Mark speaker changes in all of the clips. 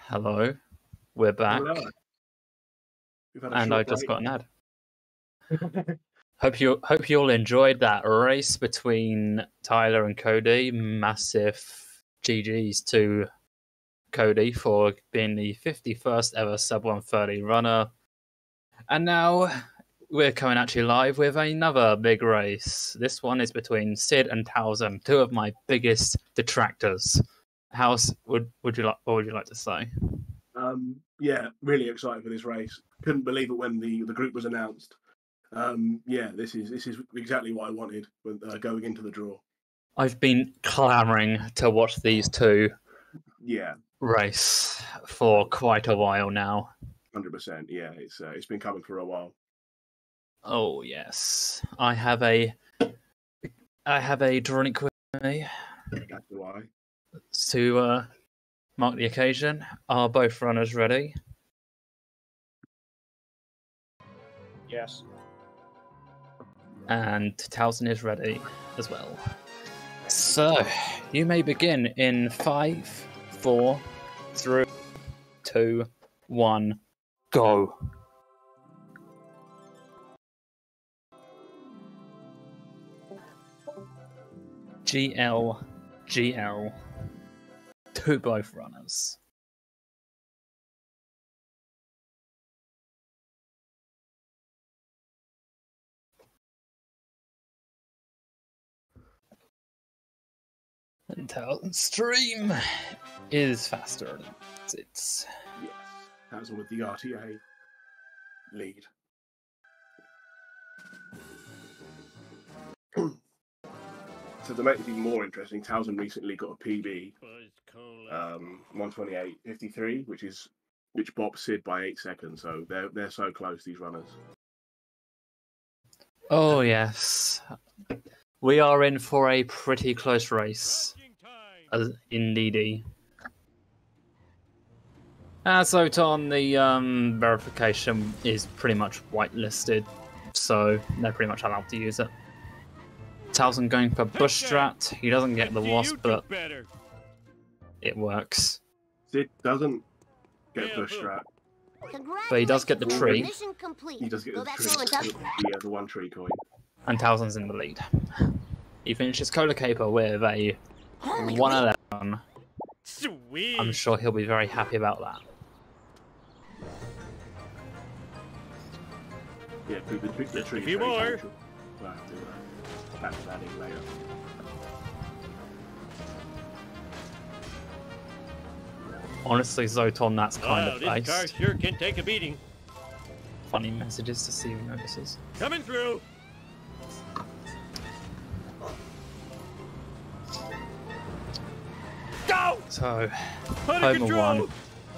Speaker 1: Hello, we're back.
Speaker 2: Hello. We've had a
Speaker 1: And
Speaker 2: short
Speaker 1: I just
Speaker 2: break.
Speaker 1: got an ad. Hope you all enjoyed that race between Tyler and Cody. Massive GGs to Cody for being the 51st ever sub 130 runner. And now we're coming at you live with another big race. This one is between Sid and Towsen, two of my biggest detractors. What would you like to say?
Speaker 2: Yeah, really excited for this race. Couldn't believe it when the group was announced. Yeah, this is exactly what I wanted when going into the draw.
Speaker 1: I've been clamoring to watch these two race for quite a while now.
Speaker 2: 100%. Yeah, it's been coming for a while.
Speaker 1: Oh yes, I have a drink with me.
Speaker 2: That's why.
Speaker 1: To mark the occasion. Are both runners ready?
Speaker 2: Yes.
Speaker 1: And Towsen is ready as well. So, you may begin in 5, 4, 3, 2, 1, go. GL. To both runners. And Towsen's stream is faster than it's.
Speaker 2: Yes, that's with the RTA lead. So to make it even more interesting, Towsen recently got a PB, 128.53, which bops Sid by 8 seconds. So they're so close, these runners.
Speaker 1: Oh yes, we are in for a pretty close race, indeedy. So Tom, the verification is pretty much whitelisted, so they're pretty much allowed to use it. Towsen going for bush strat. He doesn't get the wasp, but it works.
Speaker 2: Sid doesn't get bush strat.
Speaker 1: But he does get the tree.
Speaker 2: He does get the tree. Yeah, the one tree coin.
Speaker 1: And Towsen's in the lead. He finishes Cola Caper with a 111.
Speaker 3: Sweet.
Speaker 1: I'm sure he'll be very happy about that.
Speaker 2: Yeah, the tree.
Speaker 3: A few more.
Speaker 2: We'll have to patch that in later.
Speaker 1: Honestly, Zoton, that's kind of nice.
Speaker 3: This car sure can take a beating.
Speaker 1: Funny messages to see who notices.
Speaker 3: Coming through. Go!
Speaker 1: So, Homer 1,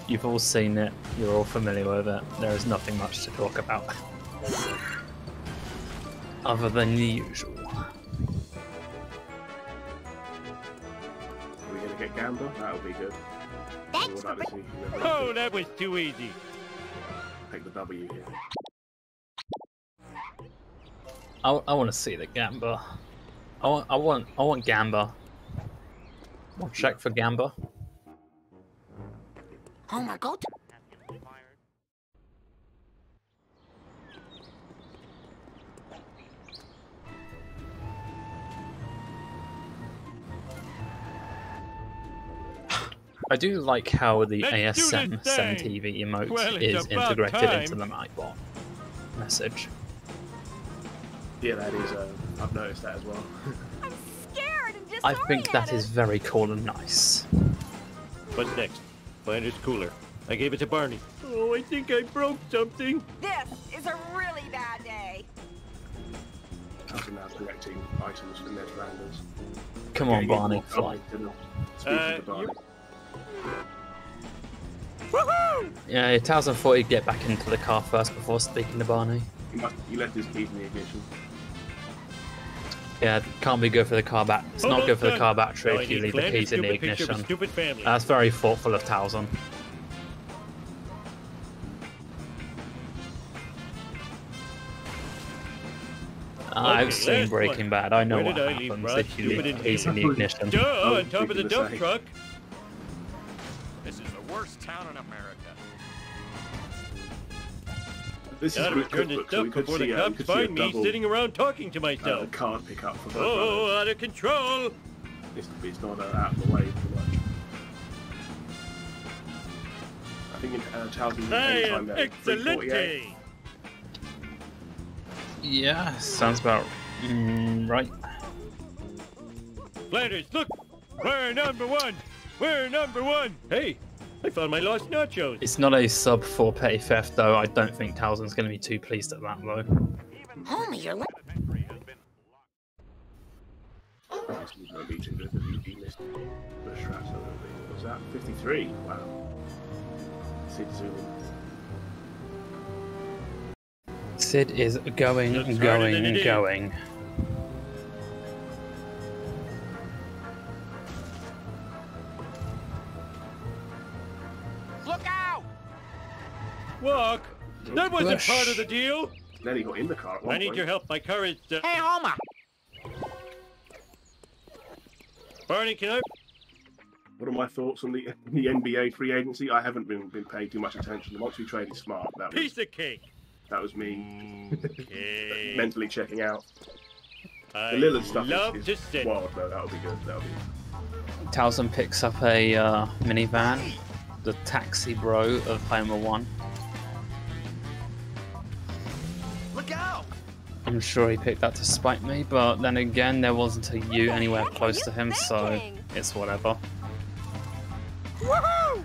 Speaker 1: you've all seen it, you're all familiar with it, there is nothing much to talk about. Other than the usual.
Speaker 2: Are we going to get Gamba? That'll be good.
Speaker 3: Oh, that was too easy.
Speaker 2: Take the W here.
Speaker 1: I want to see the Gamba. I want Gamba. We'll check for Gamba.
Speaker 4: Oh my god.
Speaker 1: I do like how the ASM 7TV emote is integrated into the Nightbot message.
Speaker 2: Yeah, that is. I've noticed that as well.
Speaker 4: I'm scared and disoriented.
Speaker 1: I think that is very cool and nice.
Speaker 3: What's next? Planet's cooler. I gave it to Barney. Oh, I think I broke something.
Speaker 4: This is a really bad day.
Speaker 2: Towsen now collecting items from their surroundings.
Speaker 1: Come on, Barney, fly.
Speaker 2: Speaking to Barney.
Speaker 3: Woohoo!
Speaker 1: Yeah, Towsen thought he'd get back into the car first before speaking to Barney.
Speaker 2: He left his keys in the ignition.
Speaker 1: Yeah, can't be good for the car battery. It's not good for the car battery if you leave the keys in the ignition. That's very thoughtful of Towsen. I've
Speaker 3: Okay,
Speaker 1: seen
Speaker 3: last
Speaker 1: Breaking
Speaker 3: one.
Speaker 1: Bad. I know
Speaker 3: Where
Speaker 1: what
Speaker 3: did I leave
Speaker 1: happens
Speaker 3: Rod's
Speaker 1: if you
Speaker 3: stupid
Speaker 1: leave keys in the
Speaker 3: inhaler?
Speaker 1: ignition.
Speaker 3: Duh, on top of the
Speaker 2: thinking the
Speaker 3: dump
Speaker 2: same.
Speaker 3: truck.
Speaker 5: This is the worst town in America.
Speaker 2: This is a
Speaker 3: Gotta
Speaker 2: good
Speaker 3: return this
Speaker 2: cookbook, so
Speaker 3: stuff
Speaker 2: we could
Speaker 3: before
Speaker 2: see,
Speaker 3: the
Speaker 2: we
Speaker 3: cops
Speaker 2: could see a
Speaker 3: find me
Speaker 2: double
Speaker 3: sitting around talking to myself.
Speaker 2: card pickup for both
Speaker 3: Oh,
Speaker 2: brothers.
Speaker 3: out of control!
Speaker 2: It's not out of the way too much. I think in Towsen,
Speaker 3: I
Speaker 2: anytime
Speaker 3: am
Speaker 2: there, 348.
Speaker 3: excelente!
Speaker 1: Yeah, sounds about right.
Speaker 3: Flanders, look! We're number one! We're number one! Hey, I found my lost nachos.
Speaker 1: It's not a sub for petty theft, though. I don't think Towson's going to be too pleased at that, though.
Speaker 4: Homie, you're
Speaker 2: This was no beating, but he missed the straps a little bit. What was that? 53? Wow. Sid zooming.
Speaker 1: Sid is going,
Speaker 3: Looks harder than it is.
Speaker 1: going.
Speaker 5: Look out!
Speaker 3: Walk! That wasn't
Speaker 1: Push.
Speaker 3: part of the deal!
Speaker 2: Then he got in the car at one
Speaker 3: I need
Speaker 2: point.
Speaker 3: your help. My car is...
Speaker 5: Hey, Homer!
Speaker 3: Barney, can I...
Speaker 2: What are my thoughts on the NBA free agency? I haven't been paying too much attention. The monthly trade is smart.
Speaker 3: Piece of cake!
Speaker 2: That was me
Speaker 3: Okay.
Speaker 2: mentally checking out.
Speaker 3: I
Speaker 2: The Lillard stuff
Speaker 3: love
Speaker 2: is
Speaker 3: to sit.
Speaker 2: wild though. That'll be good. That'll be.
Speaker 1: Towson picks up a minivan, the taxi bro of Homer 1.
Speaker 5: Look out!
Speaker 1: I'm sure he picked that to spite me, but then again, there wasn't a U anywhere
Speaker 4: heck are
Speaker 1: close
Speaker 4: you
Speaker 1: to him, so
Speaker 4: thinking?
Speaker 1: it's whatever.
Speaker 5: Woohoo!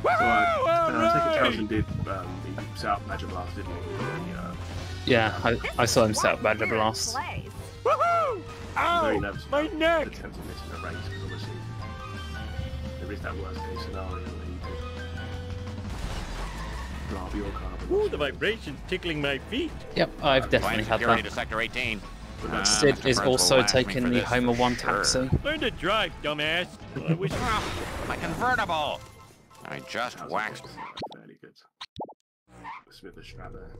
Speaker 2: So I
Speaker 3: Alright!
Speaker 2: take it Towson did he set up Badger Blast, didn't he?
Speaker 1: Yeah, I saw him set up Badger Blast.
Speaker 3: Woohoo!
Speaker 2: Very
Speaker 3: Ow!
Speaker 2: nervous
Speaker 3: My
Speaker 2: about
Speaker 3: neck!
Speaker 2: attempting this in a race because obviously there is that worst case scenario where you could blow up your car. but
Speaker 3: Ooh,
Speaker 2: not
Speaker 3: the
Speaker 2: yours.
Speaker 3: vibrations tickling my feet.
Speaker 1: Yep, I've definitely had
Speaker 5: security
Speaker 1: that.
Speaker 5: to Sector 18.
Speaker 1: Sid
Speaker 5: Mr.
Speaker 1: is
Speaker 5: Burns will
Speaker 1: also
Speaker 5: laugh me
Speaker 1: taking
Speaker 5: for
Speaker 1: the
Speaker 5: this,
Speaker 1: Homer
Speaker 5: for
Speaker 1: 1
Speaker 5: sure.
Speaker 1: taxi.
Speaker 3: Learn to drive, dumbass. I wish...
Speaker 5: My convertible! I just
Speaker 2: Towson
Speaker 5: waxed.
Speaker 2: was fairly good. Smith the strap there.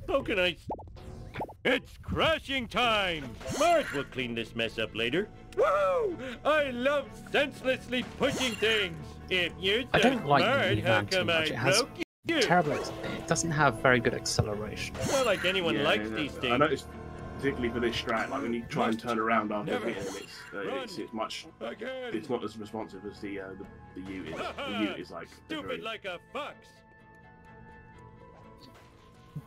Speaker 3: How can I... It's crashing time! Marge will clean this mess up later. Woo! I love senselessly pushing things. If you
Speaker 1: I don't like the
Speaker 3: Marge, how
Speaker 1: minivan too
Speaker 3: come
Speaker 1: much.
Speaker 3: I
Speaker 1: It has
Speaker 3: broke you?
Speaker 1: terrible. It doesn't have very good acceleration.
Speaker 3: Not like anyone
Speaker 2: Yeah,
Speaker 3: likes
Speaker 2: yeah,
Speaker 3: these
Speaker 2: I
Speaker 3: things.
Speaker 2: noticed, particularly for this strat, like when you try and turn around after
Speaker 3: Never.
Speaker 2: hitting them, it's much.
Speaker 3: Again.
Speaker 2: It's not as responsive as the Ute is. The Ute is like a
Speaker 3: Stupid
Speaker 2: very,
Speaker 3: like a fox.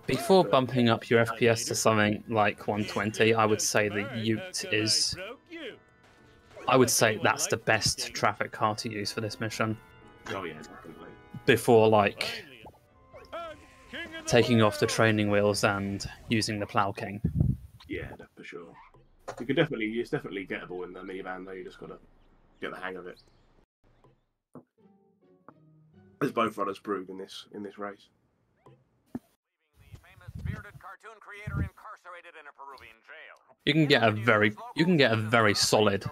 Speaker 1: Before bumping up your FPS to something like 120, I would say the Ute is... I would say that's the best traffic car to use for this mission.
Speaker 2: oh yeah, definitely.
Speaker 1: Before, like, taking off the training wheels and using the Plow King.
Speaker 2: Yeah, for sure. You can definitely, it's definitely gettable in the minivan though. You just gotta get the hang of it. As both brothers proved in this race.
Speaker 5: The famous bearded cartoon creator incarcerated in a Peruvian jail.
Speaker 1: You can get a very solid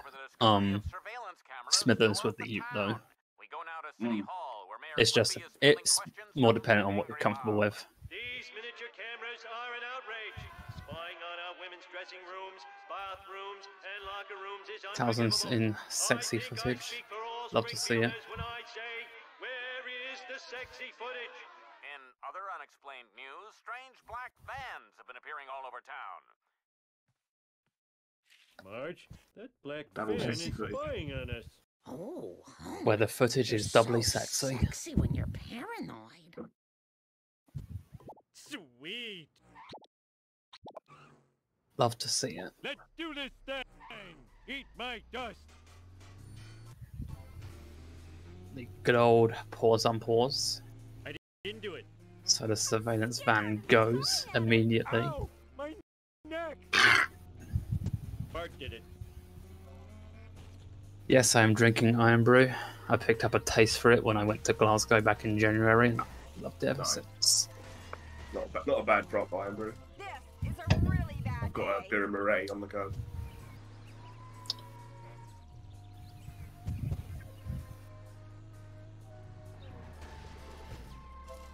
Speaker 1: Smithers with the Ute though.
Speaker 5: We go now to City Hall, where Mayor
Speaker 1: It's just
Speaker 5: Quimby is fielding
Speaker 1: it's
Speaker 5: questions
Speaker 1: more
Speaker 5: from
Speaker 1: dependent on what
Speaker 5: the
Speaker 1: you're comfortable with.
Speaker 3: These miniature cameras are an outrage. Spying on our women's dressing rooms, bathrooms, and locker rooms is
Speaker 1: Thousands
Speaker 3: unforgivable.
Speaker 1: in sexy
Speaker 3: I think I
Speaker 1: footage.
Speaker 3: speak for all
Speaker 1: Love to see it.
Speaker 3: Springfielders when I say, where is the sexy footage?
Speaker 5: In other unexplained news, strange black vans have been appearing all over town.
Speaker 3: Marge, that black
Speaker 2: Double
Speaker 3: van is
Speaker 2: sexy footage.
Speaker 3: spying on us.
Speaker 4: Oh, Homer,
Speaker 1: Where the footage
Speaker 4: you're
Speaker 1: is doubly
Speaker 4: so
Speaker 1: sexy.
Speaker 4: Sexy when you're paranoid.
Speaker 3: Sweet.
Speaker 1: Love to see it.
Speaker 3: Let's do this thing. Eat my dust.
Speaker 1: The good old pause on pause.
Speaker 3: Didn't do it.
Speaker 1: So the surveillance van goes immediately.
Speaker 3: Ow, my neck. Bart did it.
Speaker 1: Yes, I am drinking Iron Brew. I picked up a taste for it when I went to Glasgow back in January, and I've loved it ever
Speaker 2: Nice.
Speaker 1: since.
Speaker 2: Not a bad drop, Iron Brew.
Speaker 4: This is a really bad
Speaker 2: I've got a
Speaker 4: day.
Speaker 2: beer and Murray on the go.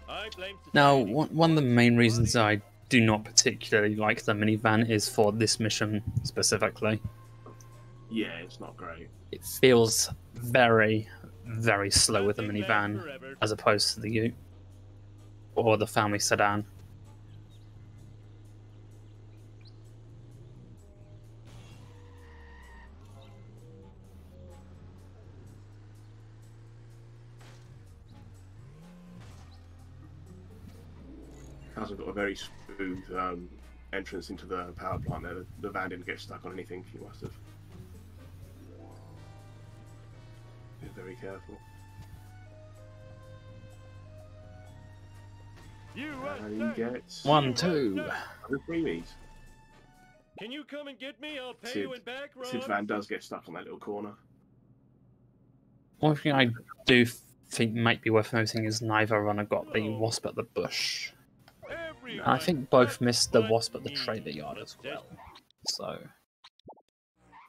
Speaker 3: I I blame
Speaker 1: Now,
Speaker 3: society.
Speaker 1: one of the main reasons I do not particularly like the minivan is for this mission specifically.
Speaker 2: Yeah, it's not great.
Speaker 1: It feels very, very slow with the
Speaker 3: Nothing lasts
Speaker 1: minivan
Speaker 3: forever.
Speaker 1: as opposed to the Ute or the family sedan.
Speaker 2: Hasn't got a very smooth entrance into the power plant there. The van didn't get stuck on anything. You must have. Be very careful. And he gets
Speaker 1: 1, 2.
Speaker 2: the freebies.
Speaker 3: Can you come and get me? I'll pay
Speaker 2: Sid,
Speaker 3: you in back rubs.
Speaker 2: Sid's van does get stuck on that little corner.
Speaker 1: One thing I do think might be worth noting is neither runner got the wasp at the bush.
Speaker 3: Everyone
Speaker 1: I think both missed the
Speaker 3: but
Speaker 1: wasp at the
Speaker 3: me.
Speaker 1: trailer yard as
Speaker 3: What's
Speaker 1: well. So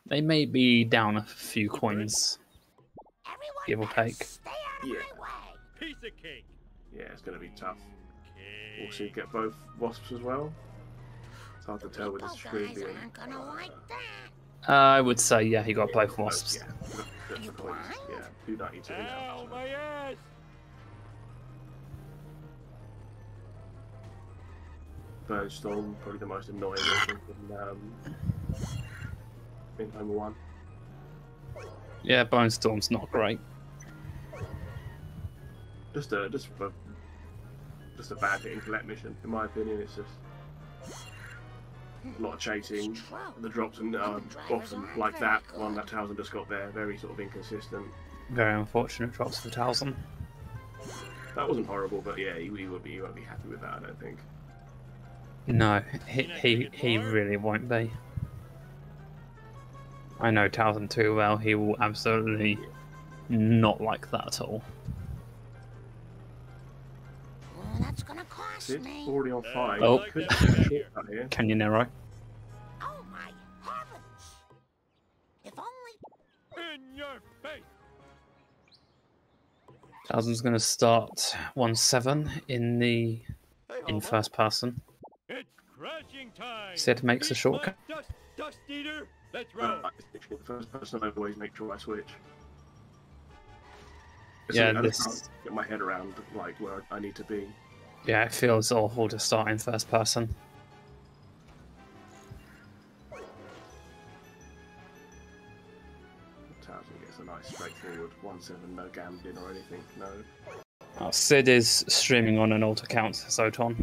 Speaker 1: they may be down a few coins,
Speaker 4: Everyone
Speaker 1: give or
Speaker 4: better
Speaker 1: take.
Speaker 4: stay out of
Speaker 2: Yeah.
Speaker 4: my way.
Speaker 3: Piece of cake.
Speaker 2: Yeah, it's going to be tough.
Speaker 3: Okay.
Speaker 2: We'll see get both wasps as well. It's hard to tell with this
Speaker 4: People
Speaker 2: screen
Speaker 4: guys
Speaker 2: being.
Speaker 4: aren't gonna like that.
Speaker 1: I would say, yeah, he got both wasps.
Speaker 2: Yeah, good
Speaker 4: You
Speaker 2: for coins.
Speaker 4: blind?
Speaker 2: Yeah, 292 now.
Speaker 3: Ow,
Speaker 2: So.
Speaker 3: my ass.
Speaker 2: Burnstorm, probably the most annoying in Homer 1.
Speaker 1: Yeah, Bone Storm's not great.
Speaker 2: Just a bad hit and collect mission, in my opinion. It's just a lot of chasing. The drops and often like that one that Towsen just got there, very sort of inconsistent.
Speaker 1: Very unfortunate drops for Towsen.
Speaker 2: That wasn't horrible, but yeah, he won't be happy with that, I don't think.
Speaker 1: No, he really won't be. I know Towsen too well. He will absolutely not like that at all.
Speaker 4: Oh, that's gonna cost
Speaker 2: Sid's
Speaker 4: me.
Speaker 2: already on 5.
Speaker 1: Oh.
Speaker 3: like
Speaker 2: Could
Speaker 3: that
Speaker 2: be a
Speaker 3: back here.
Speaker 2: shortcut here.
Speaker 1: Can you, Nero?
Speaker 4: Oh my heavens! If only
Speaker 3: In your face.
Speaker 1: Towsen's going to start 1-7 in first person.
Speaker 3: It's crashing time.
Speaker 1: Sid makes a
Speaker 3: Eat
Speaker 1: shortcut.
Speaker 3: my dust eater. Let's roll.
Speaker 2: The first person I always make sure I switch.
Speaker 1: Yeah,
Speaker 2: I just
Speaker 1: this-
Speaker 2: can't get my head around like where I need to be.
Speaker 1: Yeah, it feels awful to start in first person.
Speaker 2: Towsen gets a nice straightforward 1-7, no gambling or anything. No.
Speaker 1: Oh, Sid is streaming on an alt account, Zoton.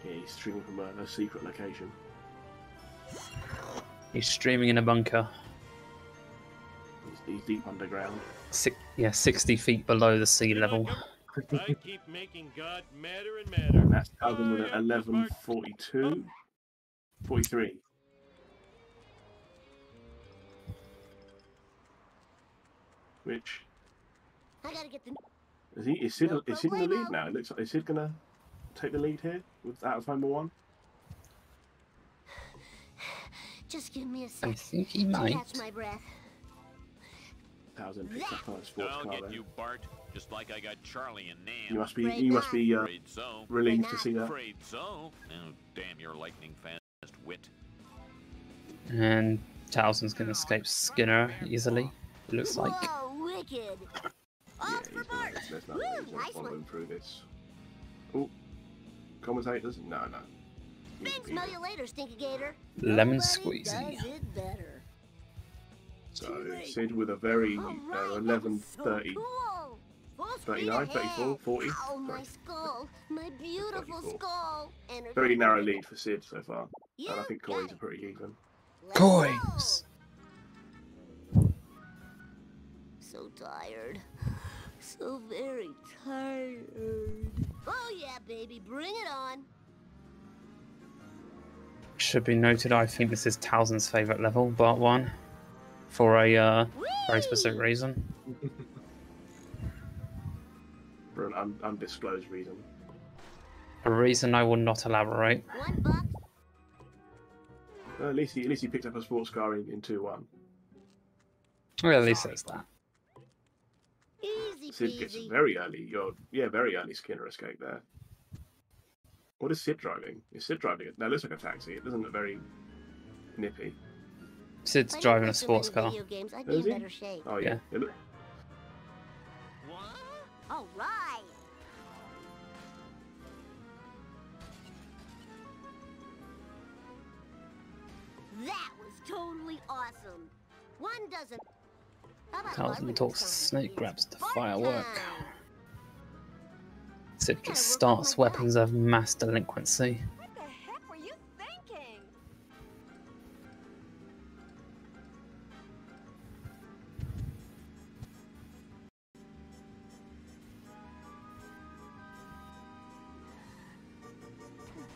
Speaker 2: Yeah, he's streaming from a secret location.
Speaker 1: He's streaming in a bunker.
Speaker 2: He's deep underground.
Speaker 1: 60 feet below the sea level.
Speaker 3: I keep making God madder and
Speaker 2: And
Speaker 3: madder.
Speaker 2: that's Towsen with an 11:42, 43. Which
Speaker 4: I gotta get the.
Speaker 2: is Sid in the lead now? It looks like is Sid gonna take the lead here with out of Homer 1?
Speaker 4: Just give me a
Speaker 1: I
Speaker 4: sec.
Speaker 1: think he
Speaker 4: to
Speaker 1: might.
Speaker 4: catch my breath.
Speaker 2: Towsen picks up on a sports
Speaker 5: I'll
Speaker 2: car
Speaker 5: get
Speaker 2: there.
Speaker 5: you, Bart, just like I got Charlie and Nan.
Speaker 2: You must be
Speaker 5: Afraid so.
Speaker 2: relieved to see that.
Speaker 5: Afraid so. Oh, damn your lightning fast wit.
Speaker 1: And Towsen's going to escape Skinner easily, it looks like.
Speaker 4: Whoa, wicked!
Speaker 2: Yeah,
Speaker 4: Off for Bart!
Speaker 2: there's no
Speaker 4: Woo,
Speaker 2: way he's gonna
Speaker 4: nice
Speaker 2: follow
Speaker 4: one.
Speaker 2: him through this. Oh, commentators? No.
Speaker 4: Ben, smell you later, Stinky Gator.
Speaker 1: Lemon
Speaker 4: Nobody
Speaker 1: squeezy.
Speaker 4: does it better.
Speaker 2: So Sid with a very
Speaker 4: All right,
Speaker 2: 11:30,
Speaker 4: cool. Full speed
Speaker 2: 39, 34,
Speaker 4: ahead.
Speaker 2: 40.
Speaker 4: Ow, my
Speaker 2: Sorry.
Speaker 4: skull, my beautiful
Speaker 2: 34.
Speaker 4: skull.
Speaker 2: Very narrow lead for Sid so far,
Speaker 4: You
Speaker 2: and I think
Speaker 4: got
Speaker 2: coins
Speaker 4: it.
Speaker 2: are pretty even.
Speaker 4: Let's
Speaker 1: Coins!
Speaker 4: go. So tired. So very tired. Oh yeah, baby, bring it on.
Speaker 1: Should be noted, I think this is Towsen's favourite level, Part 1, for a very specific
Speaker 4: Whee!
Speaker 1: reason.
Speaker 2: For an undisclosed reason.
Speaker 1: A reason I will not elaborate.
Speaker 4: $1.
Speaker 2: Well, at least he picked up a sports car in 2-1.
Speaker 1: Well, at least it's that.
Speaker 4: Easy
Speaker 2: Sid gets a
Speaker 4: easy.
Speaker 2: very early, very early Skinner escape there. What is Sid driving? Is Sid driving it? That looks like a taxi. It doesn't look very nippy.
Speaker 1: Sid's
Speaker 4: If I didn't
Speaker 1: driving
Speaker 4: play
Speaker 1: a
Speaker 4: so
Speaker 1: sports
Speaker 4: many
Speaker 1: car.
Speaker 4: video games, I'd be
Speaker 2: Is
Speaker 4: in
Speaker 2: he?
Speaker 4: better shape.
Speaker 2: Oh yeah.
Speaker 1: Yeah.
Speaker 4: All right. That was totally awesome. One doesn't. How about
Speaker 1: Towsen
Speaker 4: Barbara
Speaker 1: talks,
Speaker 4: this time?
Speaker 1: Snake
Speaker 4: It's
Speaker 1: grabs the
Speaker 4: fart
Speaker 1: firework.
Speaker 4: time.
Speaker 1: Sid
Speaker 4: Gotta
Speaker 1: just
Speaker 4: work
Speaker 1: starts
Speaker 4: with my
Speaker 1: weapons of mass delinquency.
Speaker 6: What the heck were you thinking?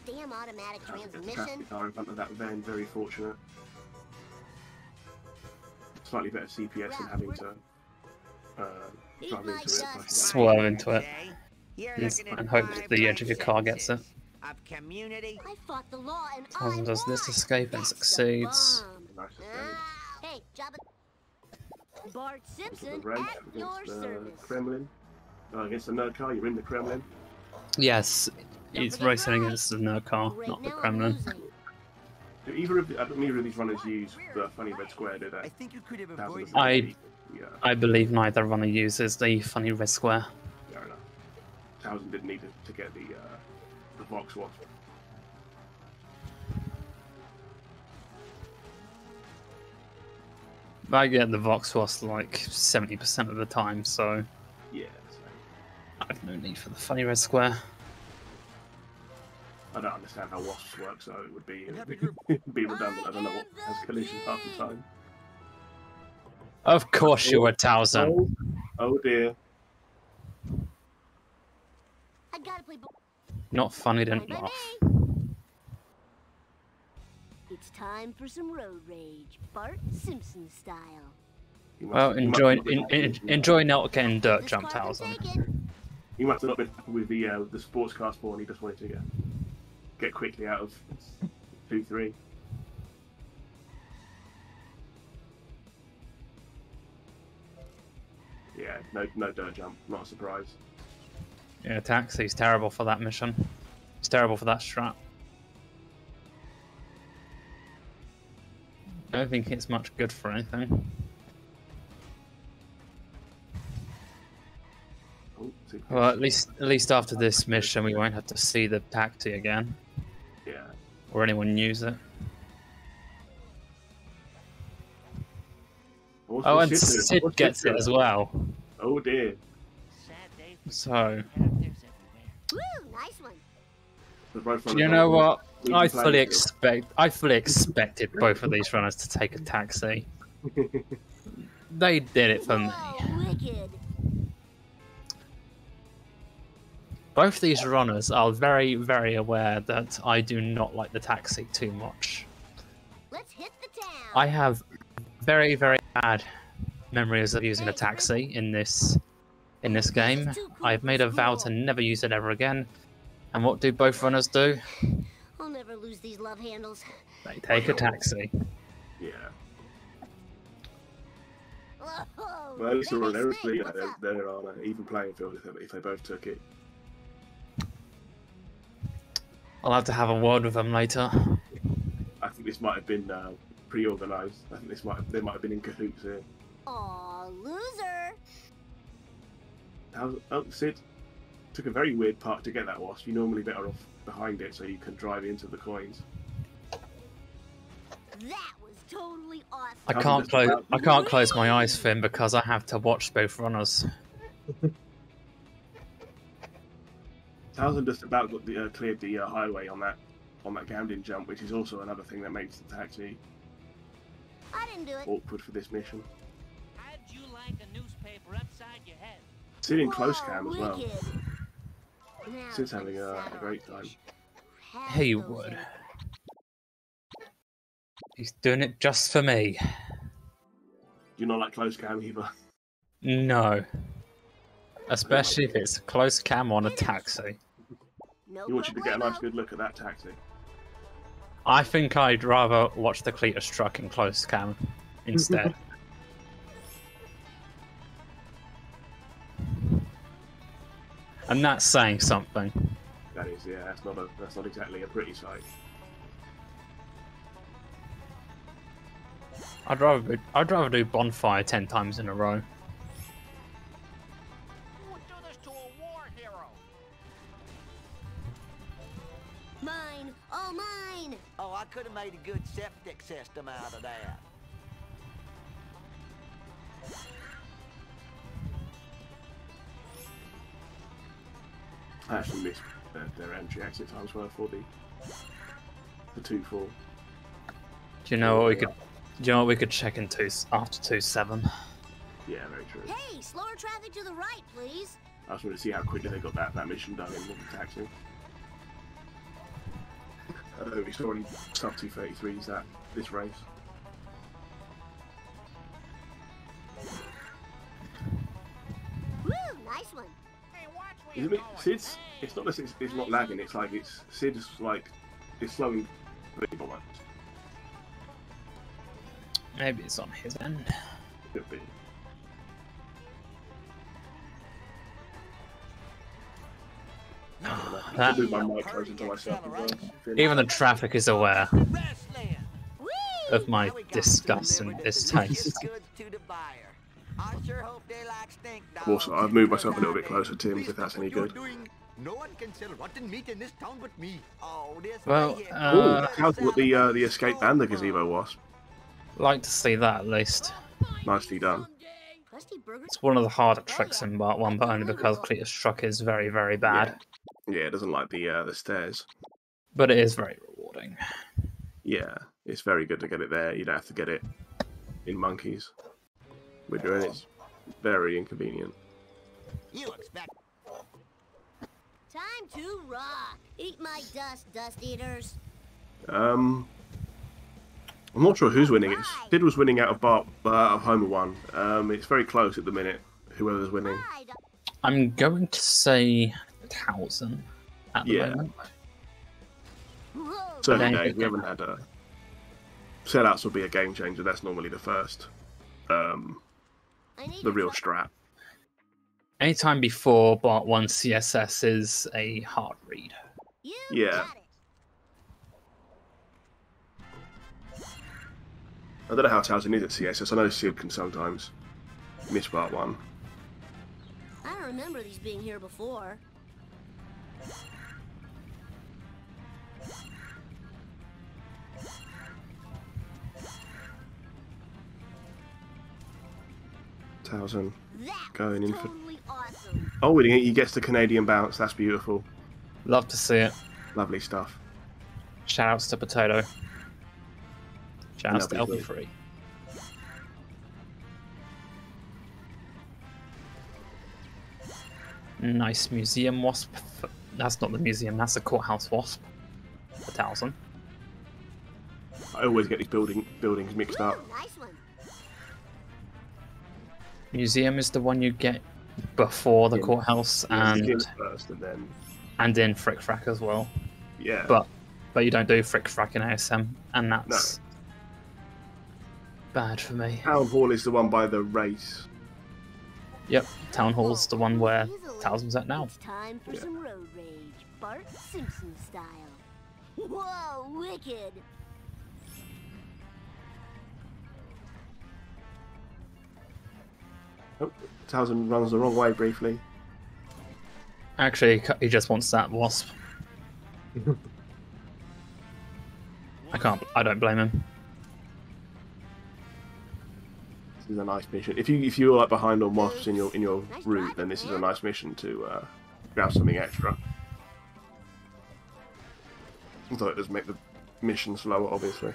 Speaker 4: Damn automatic
Speaker 2: Towson gets a
Speaker 4: transmission.
Speaker 2: taxi car in front of that van. Very fortunate. Slightly better CPS than having to
Speaker 4: Eat
Speaker 2: drive
Speaker 4: my
Speaker 2: into it.
Speaker 4: dust.
Speaker 2: Push it.
Speaker 1: Swerve into it.
Speaker 7: You're
Speaker 1: Yes,
Speaker 7: looking at
Speaker 1: and hope
Speaker 7: 5
Speaker 1: the edge
Speaker 7: life
Speaker 1: of your car gets it.
Speaker 7: sentences of community.
Speaker 4: I fought the law and
Speaker 1: Towsen
Speaker 4: I
Speaker 1: does this
Speaker 4: won.
Speaker 1: escape and
Speaker 4: That's the
Speaker 1: succeeds.
Speaker 4: bomb.
Speaker 2: Nice escape.
Speaker 4: Ah, hey, Jabba. Bart
Speaker 2: Into
Speaker 4: Simpson
Speaker 2: the race
Speaker 4: at your
Speaker 2: against the
Speaker 4: service.
Speaker 2: Kremlin. Against the nerd car, you're in the Kremlin.
Speaker 1: Yes,
Speaker 4: Don't
Speaker 1: he's
Speaker 4: forget
Speaker 1: racing
Speaker 4: drive.
Speaker 1: against the nerd car,
Speaker 4: Right
Speaker 1: not the
Speaker 4: now I'm
Speaker 1: Kremlin.
Speaker 4: losing.
Speaker 2: Do neither of these runners use the funny red square, do
Speaker 7: I
Speaker 2: they?
Speaker 7: think you could have
Speaker 2: Towson
Speaker 7: avoided
Speaker 2: doesn't. Yeah,
Speaker 1: I believe neither runner uses the funny red square.
Speaker 2: fair enough. Towson didn't need to get the Vox Wasp.
Speaker 1: I get the Vox Wasp like 70% of the time, so
Speaker 2: Yeah, so
Speaker 1: I have no need for the funny red square.
Speaker 2: I don't understand how Wasps work, so it would be redundant. I don't know what has collision half the time.
Speaker 1: Of course you were, Towsen.
Speaker 2: Oh dear.
Speaker 4: I gotta play.
Speaker 1: Not funny,
Speaker 4: Fine
Speaker 1: didn't
Speaker 4: by
Speaker 1: laugh.
Speaker 4: me. It's time for some road rage, Bart Simpson style.
Speaker 1: Well, enjoy not getting dirt
Speaker 4: This
Speaker 1: jumped,
Speaker 4: car can
Speaker 1: Towsen.
Speaker 4: take it.
Speaker 2: He must have not been happy with the sports car spawn. He just wanted to get quickly out of 2-3. Yeah, no dirt jump. Not a surprise.
Speaker 1: Yeah, Taxi's terrible for that mission. It's terrible for that strat. I don't think it's much good for anything.
Speaker 2: Oh,
Speaker 1: Well, at least after this mission, we won't have to see the taxi again,
Speaker 2: yeah.
Speaker 1: or anyone use it. Oh, and Sid gets it as well.
Speaker 2: Oh dear.
Speaker 1: So,
Speaker 4: Woo, nice one.
Speaker 2: The both runners
Speaker 1: you know
Speaker 2: on
Speaker 1: what?
Speaker 2: even
Speaker 1: I
Speaker 2: playing
Speaker 1: fully expected both of these runners to take a taxi. They did it for me.
Speaker 4: Whoa, wicked.
Speaker 1: Both these runners are very, very aware that I do not like the taxi too much.
Speaker 4: Let's hit the town.
Speaker 1: I have very, very bad memories of using a taxi in this game. I've made a vow to never use it ever again. And what do both runners do?
Speaker 4: I'll never lose these love handles.
Speaker 1: They take a taxi.
Speaker 2: Yeah.
Speaker 4: Whoa,
Speaker 2: Well, at least
Speaker 4: hey,
Speaker 2: they're,
Speaker 4: Snake, what's up?
Speaker 2: they're on an even playing field if they both took it.
Speaker 1: I'll have to have a word with them later.
Speaker 2: I think this might have been pre-organised. I think they might have been in cahoots here.
Speaker 4: Aw, loser.
Speaker 2: Sid took a very weird part to get that wasp. You're normally better off behind it so you can drive into the coins.
Speaker 4: That was totally awesome.
Speaker 1: I can't close my eyes, Finn, because I have to watch both runners.
Speaker 2: Towsen just about got cleared the highway on that Gamden jump, which is also another thing that makes the taxi
Speaker 4: I didn't do it.
Speaker 2: awkward for this mission.
Speaker 8: How'd you like a newspaper upside your head?
Speaker 2: Sid in close
Speaker 4: Whoa,
Speaker 2: cam as well.
Speaker 4: wicked. Now
Speaker 2: Sid's
Speaker 4: for the
Speaker 2: having a
Speaker 4: saddle
Speaker 2: great
Speaker 4: fish.
Speaker 2: time.
Speaker 4: Have
Speaker 1: He
Speaker 4: those
Speaker 1: would.
Speaker 4: in.
Speaker 1: He's doing it just for me.
Speaker 2: You're not like close cam either.
Speaker 1: No. Especially if it's a close cam on a taxi.
Speaker 4: No
Speaker 2: He wants you to get a nice
Speaker 4: problemo.
Speaker 2: good look at that taxi.
Speaker 1: I think I'd rather watch the Cletus truck in close cam instead. And that's saying something.
Speaker 2: That is, yeah. That's not exactly a pretty sight.
Speaker 1: I'd rather do bonfire 10 times in a row.
Speaker 8: Who would do this to a war hero?
Speaker 4: Mine, all mine.
Speaker 7: Oh, I could have made a good septic system out of that.
Speaker 2: I actually missed their entry exit times were for the 2-4.
Speaker 1: Do you know what we could? Do you know what we could check in after 2-7?
Speaker 2: Yeah, very true.
Speaker 4: Hey, slower traffic to the right, please.
Speaker 2: I just wanted to see how quickly they got that mission done in the taxi. I don't think we saw any sub 233s this race.
Speaker 4: Woo, nice one.
Speaker 8: Hey, watch where
Speaker 2: Isn't
Speaker 8: you're
Speaker 2: it?
Speaker 8: going.
Speaker 2: Sid's. It's not that it's not lagging. It's like Sid's like it's slowing people up.
Speaker 1: Maybe it's on his end.
Speaker 2: Could be.
Speaker 1: That-
Speaker 2: I'll move my mic closer to myself as well.
Speaker 1: Even the traffic is aware
Speaker 7: Wrestling.
Speaker 4: Woo!
Speaker 1: of my
Speaker 7: Now we got
Speaker 1: disgust and
Speaker 7: delivered
Speaker 1: distaste.
Speaker 7: delicious goods to the buyer. I sure hope they like stink dogs.
Speaker 2: Also, I've moved myself a little bit closer, Tim, if that's any good.
Speaker 9: No one can sell rotten meat in this town but me.
Speaker 7: Oh, this
Speaker 1: Well,
Speaker 7: way here.
Speaker 2: Oh, how's what the escape and the gazebo wasp?
Speaker 1: Like to see that at least.
Speaker 2: Nicely done.
Speaker 4: Crusty burger.
Speaker 1: It's one of the harder tricks in Part 1, but only because Cletus' truck is very, very bad.
Speaker 2: Yeah, it doesn't like the stairs.
Speaker 1: But it is very rewarding.
Speaker 2: Yeah, it's very good to get it there. You don't have to get it in monkeys. We're doing it's very inconvenient.
Speaker 9: You expect
Speaker 4: Time to rock. Eat my dust, dust eaters.
Speaker 2: I'm not sure who's winning. Sid was winning out of Homer 1. It's very close at the minute. Whoever's winning.
Speaker 4: Ride.
Speaker 1: I'm going to say Towsen at the
Speaker 2: Yeah.
Speaker 1: moment.
Speaker 4: Whoa.
Speaker 2: So
Speaker 1: Yeah.
Speaker 2: we haven't had a sellouts will be a game changer. That's normally the first,
Speaker 4: I need
Speaker 2: the
Speaker 4: to
Speaker 2: real
Speaker 4: try-
Speaker 2: strap.
Speaker 1: Anytime before Part 1 CSS is a hard read.
Speaker 4: You
Speaker 2: Yeah.
Speaker 4: got it.
Speaker 2: I don't know how Towsen is at CSS. I know Sid can sometimes miss part 1.
Speaker 4: I don't remember these being here before.
Speaker 2: Towsen
Speaker 4: That's
Speaker 2: going in for.
Speaker 4: totally awesome.
Speaker 2: Oh, he gets the Canadian bounce. That's beautiful.
Speaker 1: Love to see it.
Speaker 2: Lovely stuff.
Speaker 1: Shoutouts to Potato. Shoutouts to
Speaker 2: Lovely.
Speaker 1: LP3. Nice museum wasp. That's not the museum, that's a courthouse wasp. For Towsen.
Speaker 2: I always get these buildings mixed up.
Speaker 4: Woo, nice one.
Speaker 1: Museum is the one you get before the
Speaker 2: Yeah.
Speaker 1: courthouse
Speaker 2: Begin
Speaker 1: and
Speaker 2: first, and then
Speaker 1: in Frick Frack as well.
Speaker 2: yeah.
Speaker 1: But you don't do Frick Frack in ASM, and that's bad for me.
Speaker 2: Town Hall is the one by the race.
Speaker 1: Yep, Town Hall's the one where
Speaker 4: Easily.
Speaker 1: Towsen's at now.
Speaker 4: It's time for
Speaker 2: Yeah.
Speaker 4: some road rage, Bart Simpson style. Whoa, wicked!
Speaker 2: Oh, Towsen runs the wrong way briefly.
Speaker 1: Actually, he just wants that wasp. I don't blame him.
Speaker 2: This is a nice mission. If you're like behind on wasps in your route, then this is a nice mission to grab something extra. Although it does make the mission slower, obviously.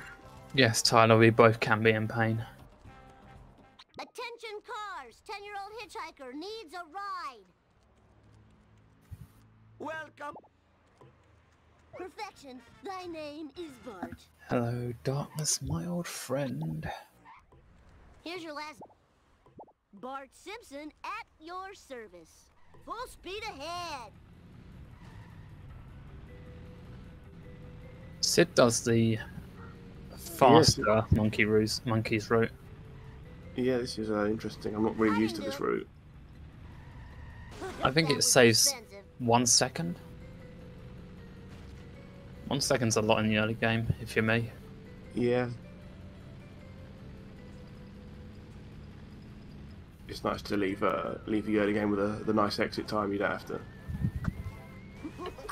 Speaker 1: Yes, Tyler, we both can be in pain.
Speaker 4: Attention cars! 10-year-old hitchhiker needs a ride!
Speaker 7: Welcome.
Speaker 4: Perfection, thy name is Bart.
Speaker 1: Hello, darkness, my old friend.
Speaker 4: Here's your last... Bart Simpson at your service. Full speed ahead!
Speaker 1: Sid does the faster monkey's route.
Speaker 2: Yeah, this is interesting. I'm not really used to this route.
Speaker 1: I think
Speaker 4: That
Speaker 1: it
Speaker 4: was
Speaker 1: saves
Speaker 4: expensive.
Speaker 1: 1 second. 1 second's a lot in the early game, if you're me.
Speaker 2: Yeah. It's nice to leave the early game with the nice exit time. You don't have to.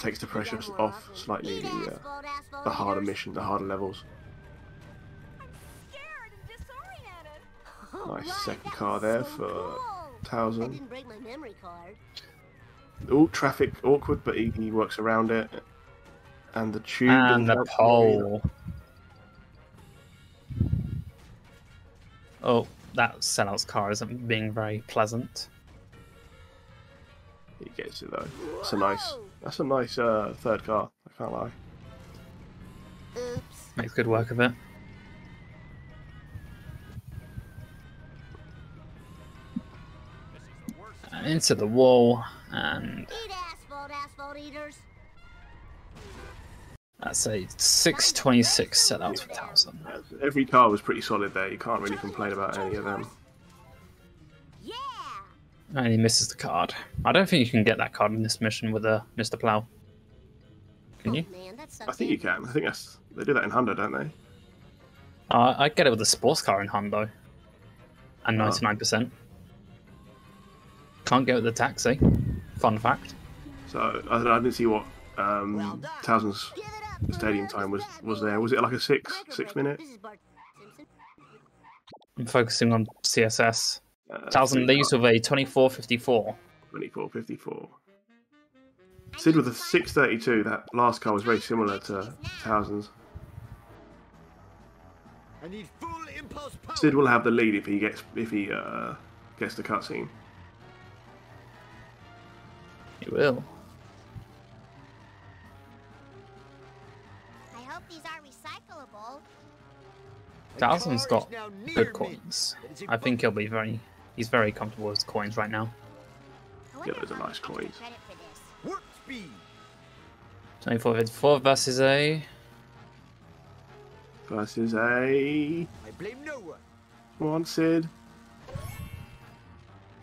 Speaker 2: Takes the pressure off slightly. The harder mission, the harder levels.
Speaker 6: Scared and disoriented.
Speaker 2: Nice second car there for
Speaker 4: I
Speaker 2: Towsen.
Speaker 4: didn't break my memory card.
Speaker 2: Oh, traffic awkward, but he works around it. And the tube
Speaker 1: And the
Speaker 2: help.
Speaker 1: pole. Oh, that sellout's car isn't being very pleasant.
Speaker 2: He gets it though. That's a nice third car. I can't lie.
Speaker 4: Oops.
Speaker 1: Makes good work of it. And into the wall, and
Speaker 4: Eat asphalt eaters.
Speaker 1: that's a 626 sellout for Towsen.
Speaker 2: Every car was pretty solid there. You can't really complain about any of them.
Speaker 4: Yeah.
Speaker 1: And he misses the card. I don't think you can get that card in this mission with a Mr. Plow. Can you?
Speaker 4: Oh, man, that sucks.
Speaker 2: I think you can. I think they do that in Honda, don't they?
Speaker 1: I get it with a sports car in Hundo. And 99%. Can't get it with the taxi. Fun fact.
Speaker 2: So I didn't see what Towsen's stadium time was there. Was it like a six minute?
Speaker 4: This is Bart Simpson.
Speaker 1: I'm focusing on CSS. Towsen leaves with a 24.54.
Speaker 2: 24.54. Sid with a 6.32. That last car was very similar to Towsen's.
Speaker 9: I need full impulse power.
Speaker 2: Sid will have the lead if he gets the cutscene.
Speaker 1: He will.
Speaker 4: I hope these are recyclable.
Speaker 1: Towsen's
Speaker 9: car is
Speaker 1: got
Speaker 9: now near
Speaker 1: good
Speaker 9: me.
Speaker 1: coins.
Speaker 9: That is a
Speaker 1: I think he's very comfortable with his coins right now.
Speaker 4: I wonder
Speaker 2: those are
Speaker 4: if I'll
Speaker 2: nice
Speaker 4: get extra
Speaker 2: coins.
Speaker 4: credit for this.
Speaker 9: warp speed.
Speaker 1: 24.54 versus a...
Speaker 2: Versus a...
Speaker 9: I blame no one.
Speaker 2: Come on, Sid.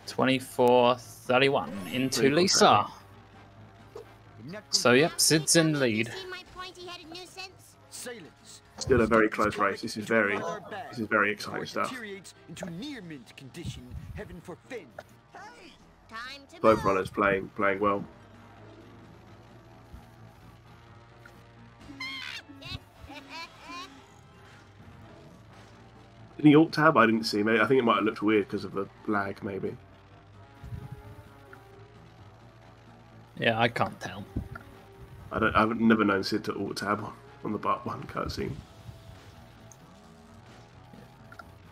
Speaker 1: 24.31 into Lisa.
Speaker 9: I'm not
Speaker 1: So yep, Sid's in lead.
Speaker 4: See my pointy-headed nuisance?
Speaker 9: silence.
Speaker 2: Still a very close race. This is very exciting stuff.
Speaker 9: Deteriorates into near mint condition. Heaven forfend. Hey!
Speaker 4: Time to
Speaker 2: Both
Speaker 4: move.
Speaker 2: runners playing well. Did he alt tab? I didn't see. Maybe I think it might have looked weird because of the lag. Maybe.
Speaker 1: Yeah, I can't tell.
Speaker 2: I've never known Sid to alt tab on the Part 1 cutscene.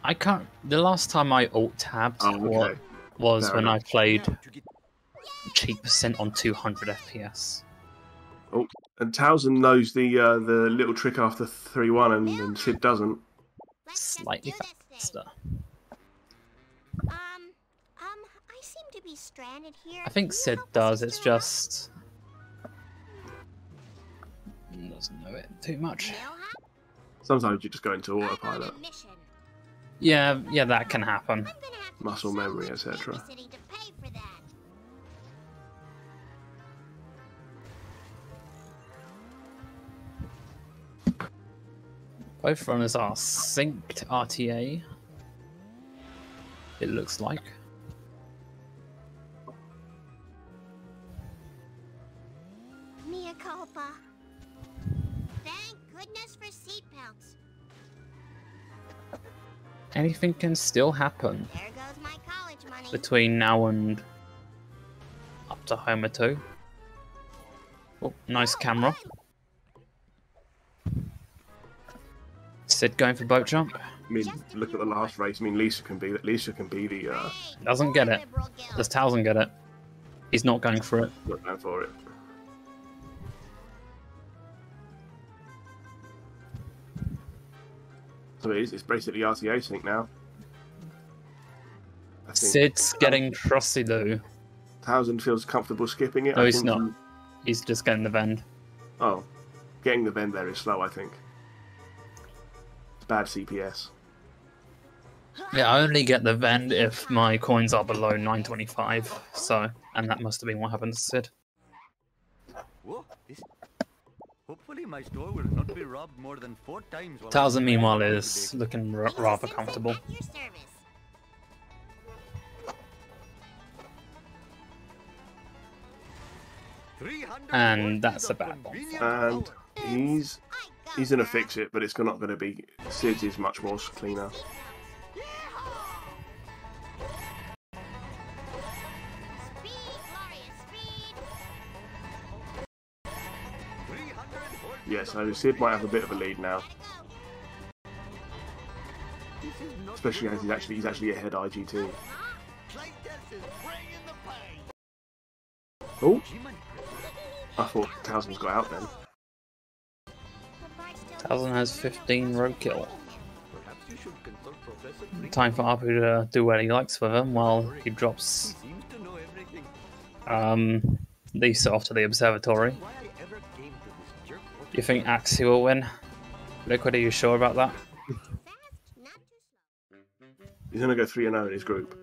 Speaker 1: I can't... The last time I alt-tabbed was
Speaker 2: Fair
Speaker 1: when
Speaker 2: enough.
Speaker 1: I played
Speaker 9: Now to get
Speaker 1: cheap percent on 200 FPS.
Speaker 2: Oh, and Towsen knows the little trick after 3-1, and Sid doesn't.
Speaker 4: Let's just
Speaker 1: Slightly
Speaker 4: do this thing.
Speaker 1: faster.
Speaker 4: I seem to be stranded here.
Speaker 1: I think
Speaker 4: Can you
Speaker 1: Sid
Speaker 4: help
Speaker 1: does,
Speaker 4: us
Speaker 1: it's
Speaker 4: figure out-
Speaker 1: just... doesn't know it too much.
Speaker 4: Millhop?
Speaker 2: Sometimes you just go into
Speaker 4: I'm on
Speaker 2: autopilot,
Speaker 4: a mission.
Speaker 1: Yeah, that can happen.
Speaker 4: I'm gonna have to
Speaker 2: muscle
Speaker 4: do
Speaker 2: memory,
Speaker 4: someone
Speaker 2: etc.
Speaker 4: babysitting to pay for that.
Speaker 1: Both runners are synced RTA. It looks like.
Speaker 4: Mea culpa. Thank goodness for seatbelts.
Speaker 1: Anything can still happen
Speaker 4: There goes my college money.
Speaker 1: between now and up to Homer 2. Oh, nice camera. Sid going for boat jump.
Speaker 2: I mean, look at the last race. I mean, Lisa can be the
Speaker 4: Hey,
Speaker 1: Doesn't get it.
Speaker 4: liberal guild.
Speaker 1: Does Towsen get it? He's not going for it.
Speaker 2: not going for it. So it's basically RTA sync now. I think
Speaker 1: Sid's getting trusty though.
Speaker 2: Towsen feels comfortable skipping it.
Speaker 1: No,
Speaker 2: I
Speaker 1: he's
Speaker 2: think
Speaker 1: not. He's just getting the vend.
Speaker 2: Oh, getting the vend there is slow. I think it's bad CPS.
Speaker 1: Yeah, I only get the vend if my coins are below 925. So, and that must have been what happened to Sid.
Speaker 9: Hopefully my store will not be robbed more than 4 times.
Speaker 1: Towsen, meanwhile, is looking rather comfortable.
Speaker 4: At your service.
Speaker 1: And that's a bad one.
Speaker 2: And he's gonna fix it, but it's not gonna be. Sid's is much more cleaner. Yeah, so Sid might have a bit of a lead now, especially as he's actually ahead IGT. Oh, I thought Towsen's got out then.
Speaker 1: Towsen has 15 roadkill. Time for Apu to do what he likes with him while he drops Lisa off to the observatory. You think Axie will win? Liquid, are you sure about that?
Speaker 2: He's gonna go 3-0 in his group.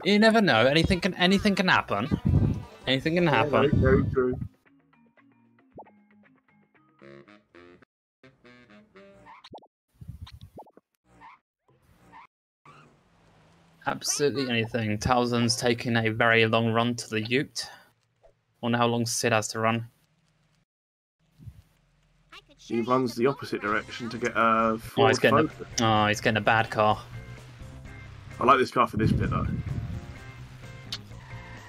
Speaker 1: You never know. Anything can happen. Anything can happen.
Speaker 2: Yeah, very true.
Speaker 1: Absolutely anything. Towsen's taking a very long run to the Ute. Wonder how long Sid has to run.
Speaker 2: He runs the opposite direction to get a forward focus.
Speaker 1: He's getting a bad car.
Speaker 2: I like this car for this bit though.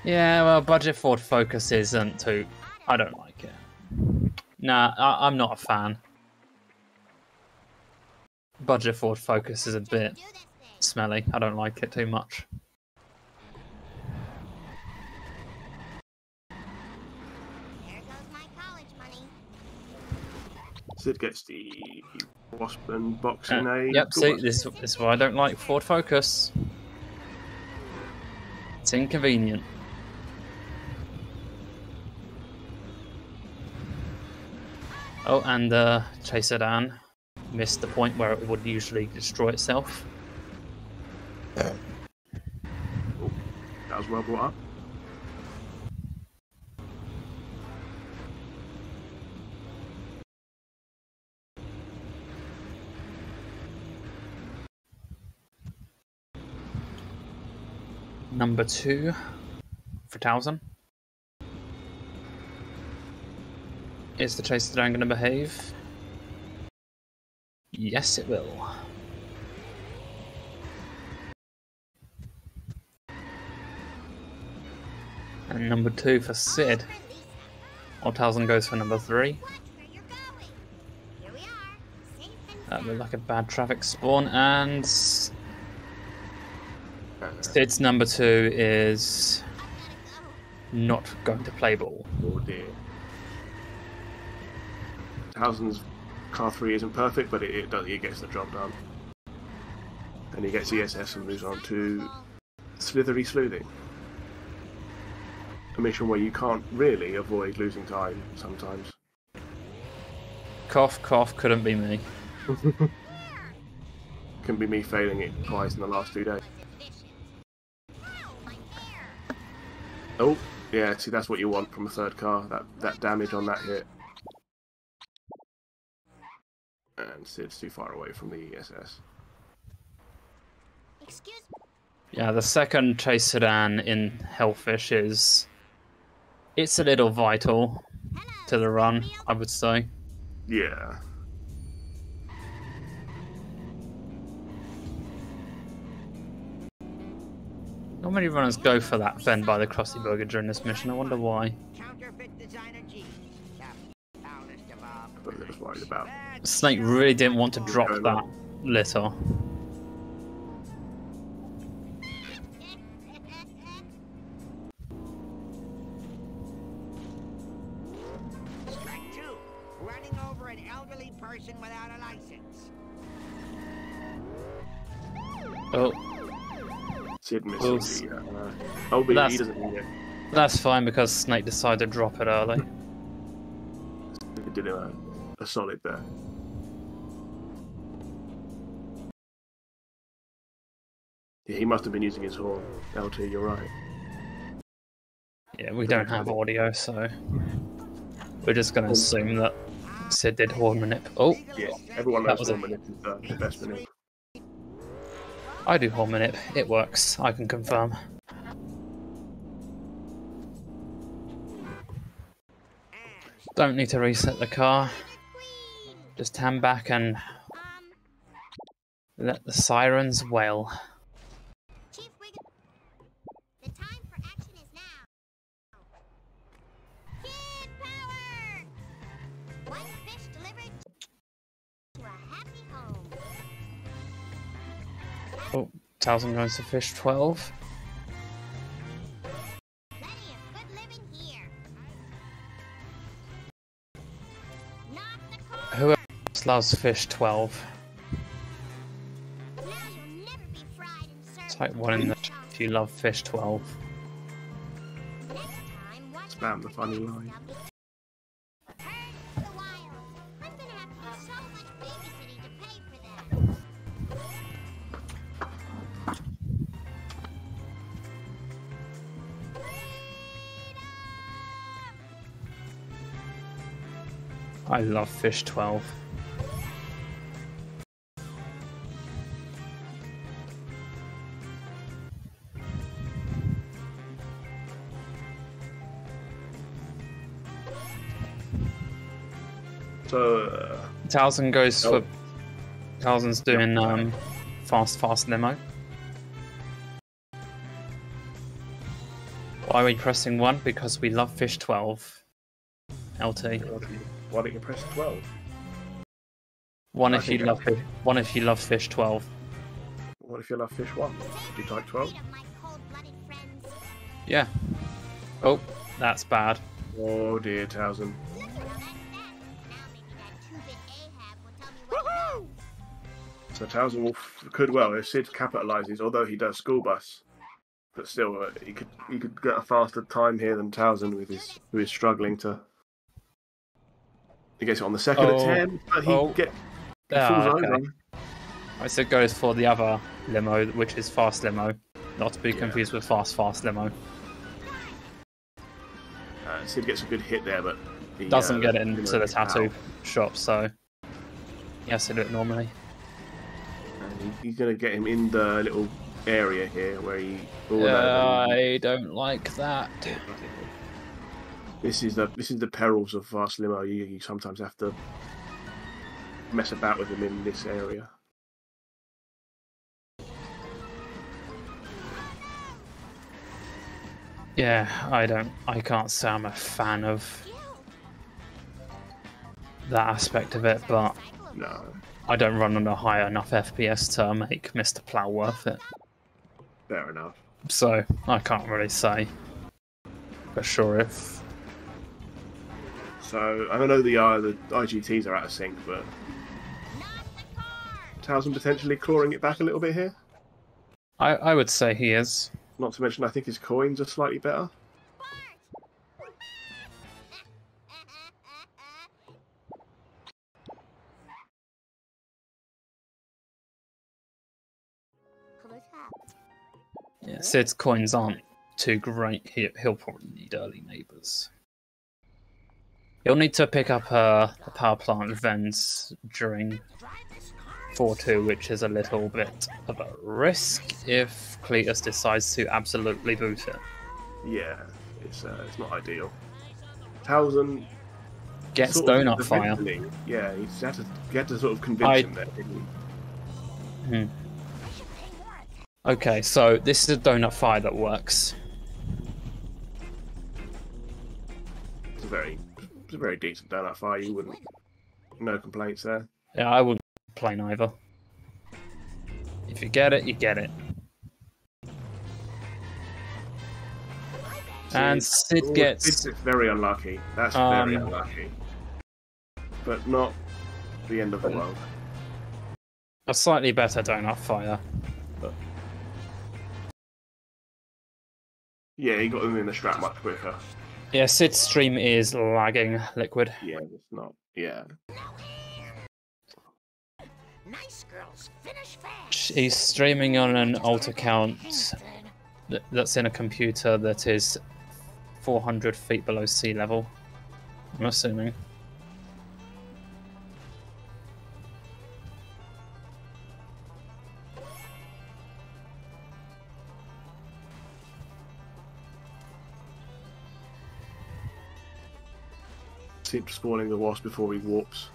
Speaker 1: Yeah, well, budget Ford Focus isn't too. I don't like it. Nah, I'm not a fan. Budget Ford Focus is a bit smelly. I don't like it too much.
Speaker 2: Sid gets the Wasp and box in a.
Speaker 1: Yep, see, this is why I don't like Ford Focus. It's inconvenient. Oh, and the Chase Sedan missed the point where it would usually destroy itself.
Speaker 2: Oh, that was well brought up.
Speaker 1: Number 2 for Towsen. Is the Chase Sedan going to behave? Yes, it will. And number 2 for Sid. Or Towsen goes for number 3. That looked like a bad traffic spawn, and Sid's number 2 is not going to play ball.
Speaker 2: Oh dear. Towsen's car 3 isn't perfect, but it gets the job done. And he gets ESS and moves on to Slithery Sleuthing. A mission where you can't really avoid losing time sometimes.
Speaker 1: Cough, cough, couldn't be me.
Speaker 2: Can be me failing it twice in the last 2 days. Oh, yeah, see that's what you want from a third car, that damage on that hit. And Sid's too far away from the ESS.
Speaker 4: Excuse me.
Speaker 1: Yeah, the second Chase Sedan in Hellfish is... It's a little vital to the run, I would say.
Speaker 2: Yeah.
Speaker 1: Not many runners go for that Fen by the Krusty Burger during this mission, I wonder why.
Speaker 7: Counterfeit designer G.
Speaker 2: But I was worried about.
Speaker 1: Snake really didn't want to drop that litter.
Speaker 7: Strike 2. Running over an elderly person without a license.
Speaker 1: Oh,
Speaker 2: Sid misses the, oh, but he doesn't need it.
Speaker 1: that's fine because Snake decided to drop it early.
Speaker 2: It did him a solid there. Yeah, he must have been using his horn. LT, you're right.
Speaker 1: Yeah, we don't have audio, so... We're just going to assume that Sid did horn manip. Oh,
Speaker 2: Yeah, everyone
Speaker 1: That
Speaker 2: knows
Speaker 1: was
Speaker 2: horn manip is the best manip.
Speaker 1: I do horn manip. It works. I can confirm. Don't need to reset the car. Just stand back and let the sirens wail.
Speaker 4: Chief Wiggum, the time for action is now. Kid power! One fish delivered to a happy home.
Speaker 1: Oh, Towsen goes to fish 12.
Speaker 4: Plenty of good living here. Not the car.
Speaker 1: Who else loves fish 12?
Speaker 4: Now you'll never be fried and served.
Speaker 1: Type 1 in the chat if you love fish 12.
Speaker 4: Next time, watch
Speaker 2: Spam the funny line.
Speaker 4: Return to the wild. I'm gonna have to do so much babysitting to pay for that.
Speaker 1: I love fish 12.
Speaker 2: So,
Speaker 1: Towsen goes
Speaker 2: Oh.
Speaker 1: for. Towsen's doing fast limo. Why are we pressing 1? Because we love fish 12. LT.
Speaker 2: why don't you press 12?
Speaker 1: 1
Speaker 2: I
Speaker 1: if you
Speaker 2: think
Speaker 1: love fish. 1 if you love fish 12.
Speaker 2: What if you love fish 1? Do you type 12?
Speaker 4: Of my cold-blooded friends.
Speaker 1: Yeah. Oh, that's bad.
Speaker 2: Oh dear, Towsen.
Speaker 4: Now maybe that two-bit Ahab will tell me what he knows.
Speaker 2: So Towsen could well, if Sid capitalises, although he does school bus, but still, he could get a faster time here than Towsen with his who is struggling to. He gets it on the second attempt, but he falls
Speaker 1: okay.
Speaker 2: over.
Speaker 1: I said goes for the other limo, which is fast limo, not to be confused with fast limo.
Speaker 2: Sid gets a good hit there, but he
Speaker 1: Doesn't get it into the
Speaker 2: gets
Speaker 1: tattoo
Speaker 2: out.
Speaker 1: shop, so he has to do it normally.
Speaker 2: And he's going to get him in the little area here where he.
Speaker 1: I don't like that.
Speaker 2: This is the perils of fast limo. You sometimes have to mess about with them in this area.
Speaker 1: Yeah, I can't say I'm a fan of that aspect of it, but
Speaker 2: No.
Speaker 1: I don't run on a high enough FPS to make Mr. Plow worth it.
Speaker 2: Fair enough.
Speaker 1: So I can't really say for sure if.
Speaker 2: So I don't know the IGTs are out of sync, but Towsen potentially clawing it back a little bit here.
Speaker 1: I would say he is.
Speaker 2: Not to mention, I think his coins are slightly better.
Speaker 1: Yeah, Sid's coins aren't too great. He'll probably need early neighbours. He'll need to pick up a power plant vents during 4-2, which is a little bit of a risk if Cletus decides to absolutely boot it.
Speaker 2: Yeah, it's not ideal. Towsen
Speaker 1: Gets
Speaker 2: sort of
Speaker 1: donut fire.
Speaker 2: eventually- Yeah, you had to sort of convince him there, didn't you?
Speaker 1: Okay, so this is a donut fire that works.
Speaker 2: It's a very decent donut fire. You wouldn't, no complaints there.
Speaker 1: Yeah, I wouldn't complain either. If you get it, you get it. And Sid gets...
Speaker 2: It's very unlucky. That's very unlucky. But not the end of the world.
Speaker 1: a slightly better donut fire. But...
Speaker 2: Yeah, he got them in the strap much quicker.
Speaker 1: yeah, Sid's stream is lagging, Liquid.
Speaker 2: Yeah, it's not. Yeah.
Speaker 7: Nice girls, finish fast.
Speaker 1: He's streaming on an alt account that's in a computer that is 400 feet below sea level. I'm assuming.
Speaker 2: Keep spawning the wasp before he warps.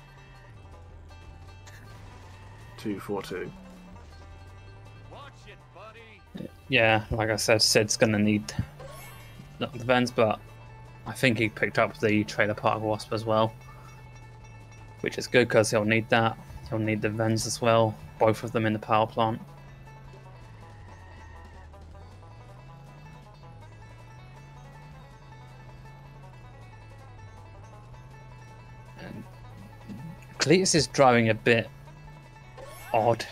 Speaker 2: 242.
Speaker 3: Watch it, buddy.
Speaker 1: Yeah, like I said, Sid's gonna need the vents, but I think he picked up the trailer park wasp as well, which is good because he'll need that. He'll need the vents as well, both of them in the power plant. And Cletus is driving a bit odd.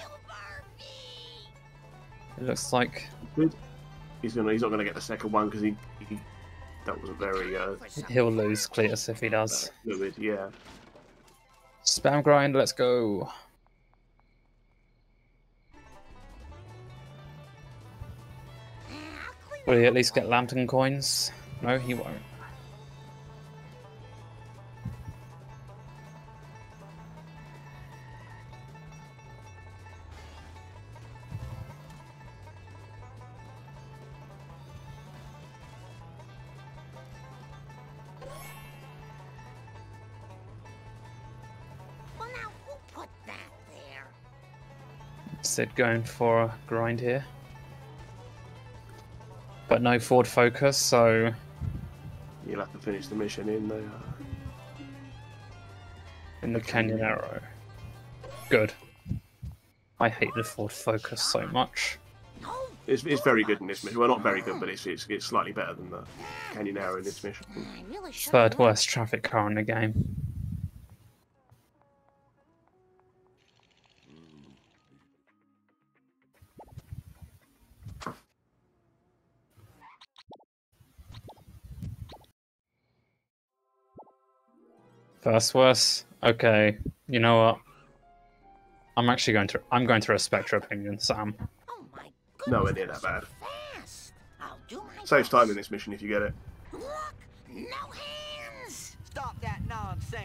Speaker 1: It looks like
Speaker 2: He's not gonna get the second one because he that was a very
Speaker 1: he'll lose Cletus if he does.
Speaker 2: fluid, yeah.
Speaker 1: Spam grind, let's go. Will he at least get lantern coins? No, he won't.
Speaker 4: Well, now, who put that there?
Speaker 1: Sid going for a grind here. But no forward focus, so
Speaker 2: You'll have to finish the mission in the
Speaker 1: in the canyon arrow. Good. I hate the forward focus so much.
Speaker 2: It's very good in this mission. Well, not very good, but it's slightly better than the canyon arrow in this mission.
Speaker 4: I really should.
Speaker 1: Third worst traffic car in the game. First worst? Okay, you know what? I'm going to respect your opinion, Sam.
Speaker 4: Oh my goodness.
Speaker 2: Nowhere near that bad.
Speaker 4: Fast. I'll do my
Speaker 2: Saves
Speaker 4: best.
Speaker 2: time in this mission if you get it.
Speaker 4: Look, no hands.
Speaker 7: Stop that nonsense.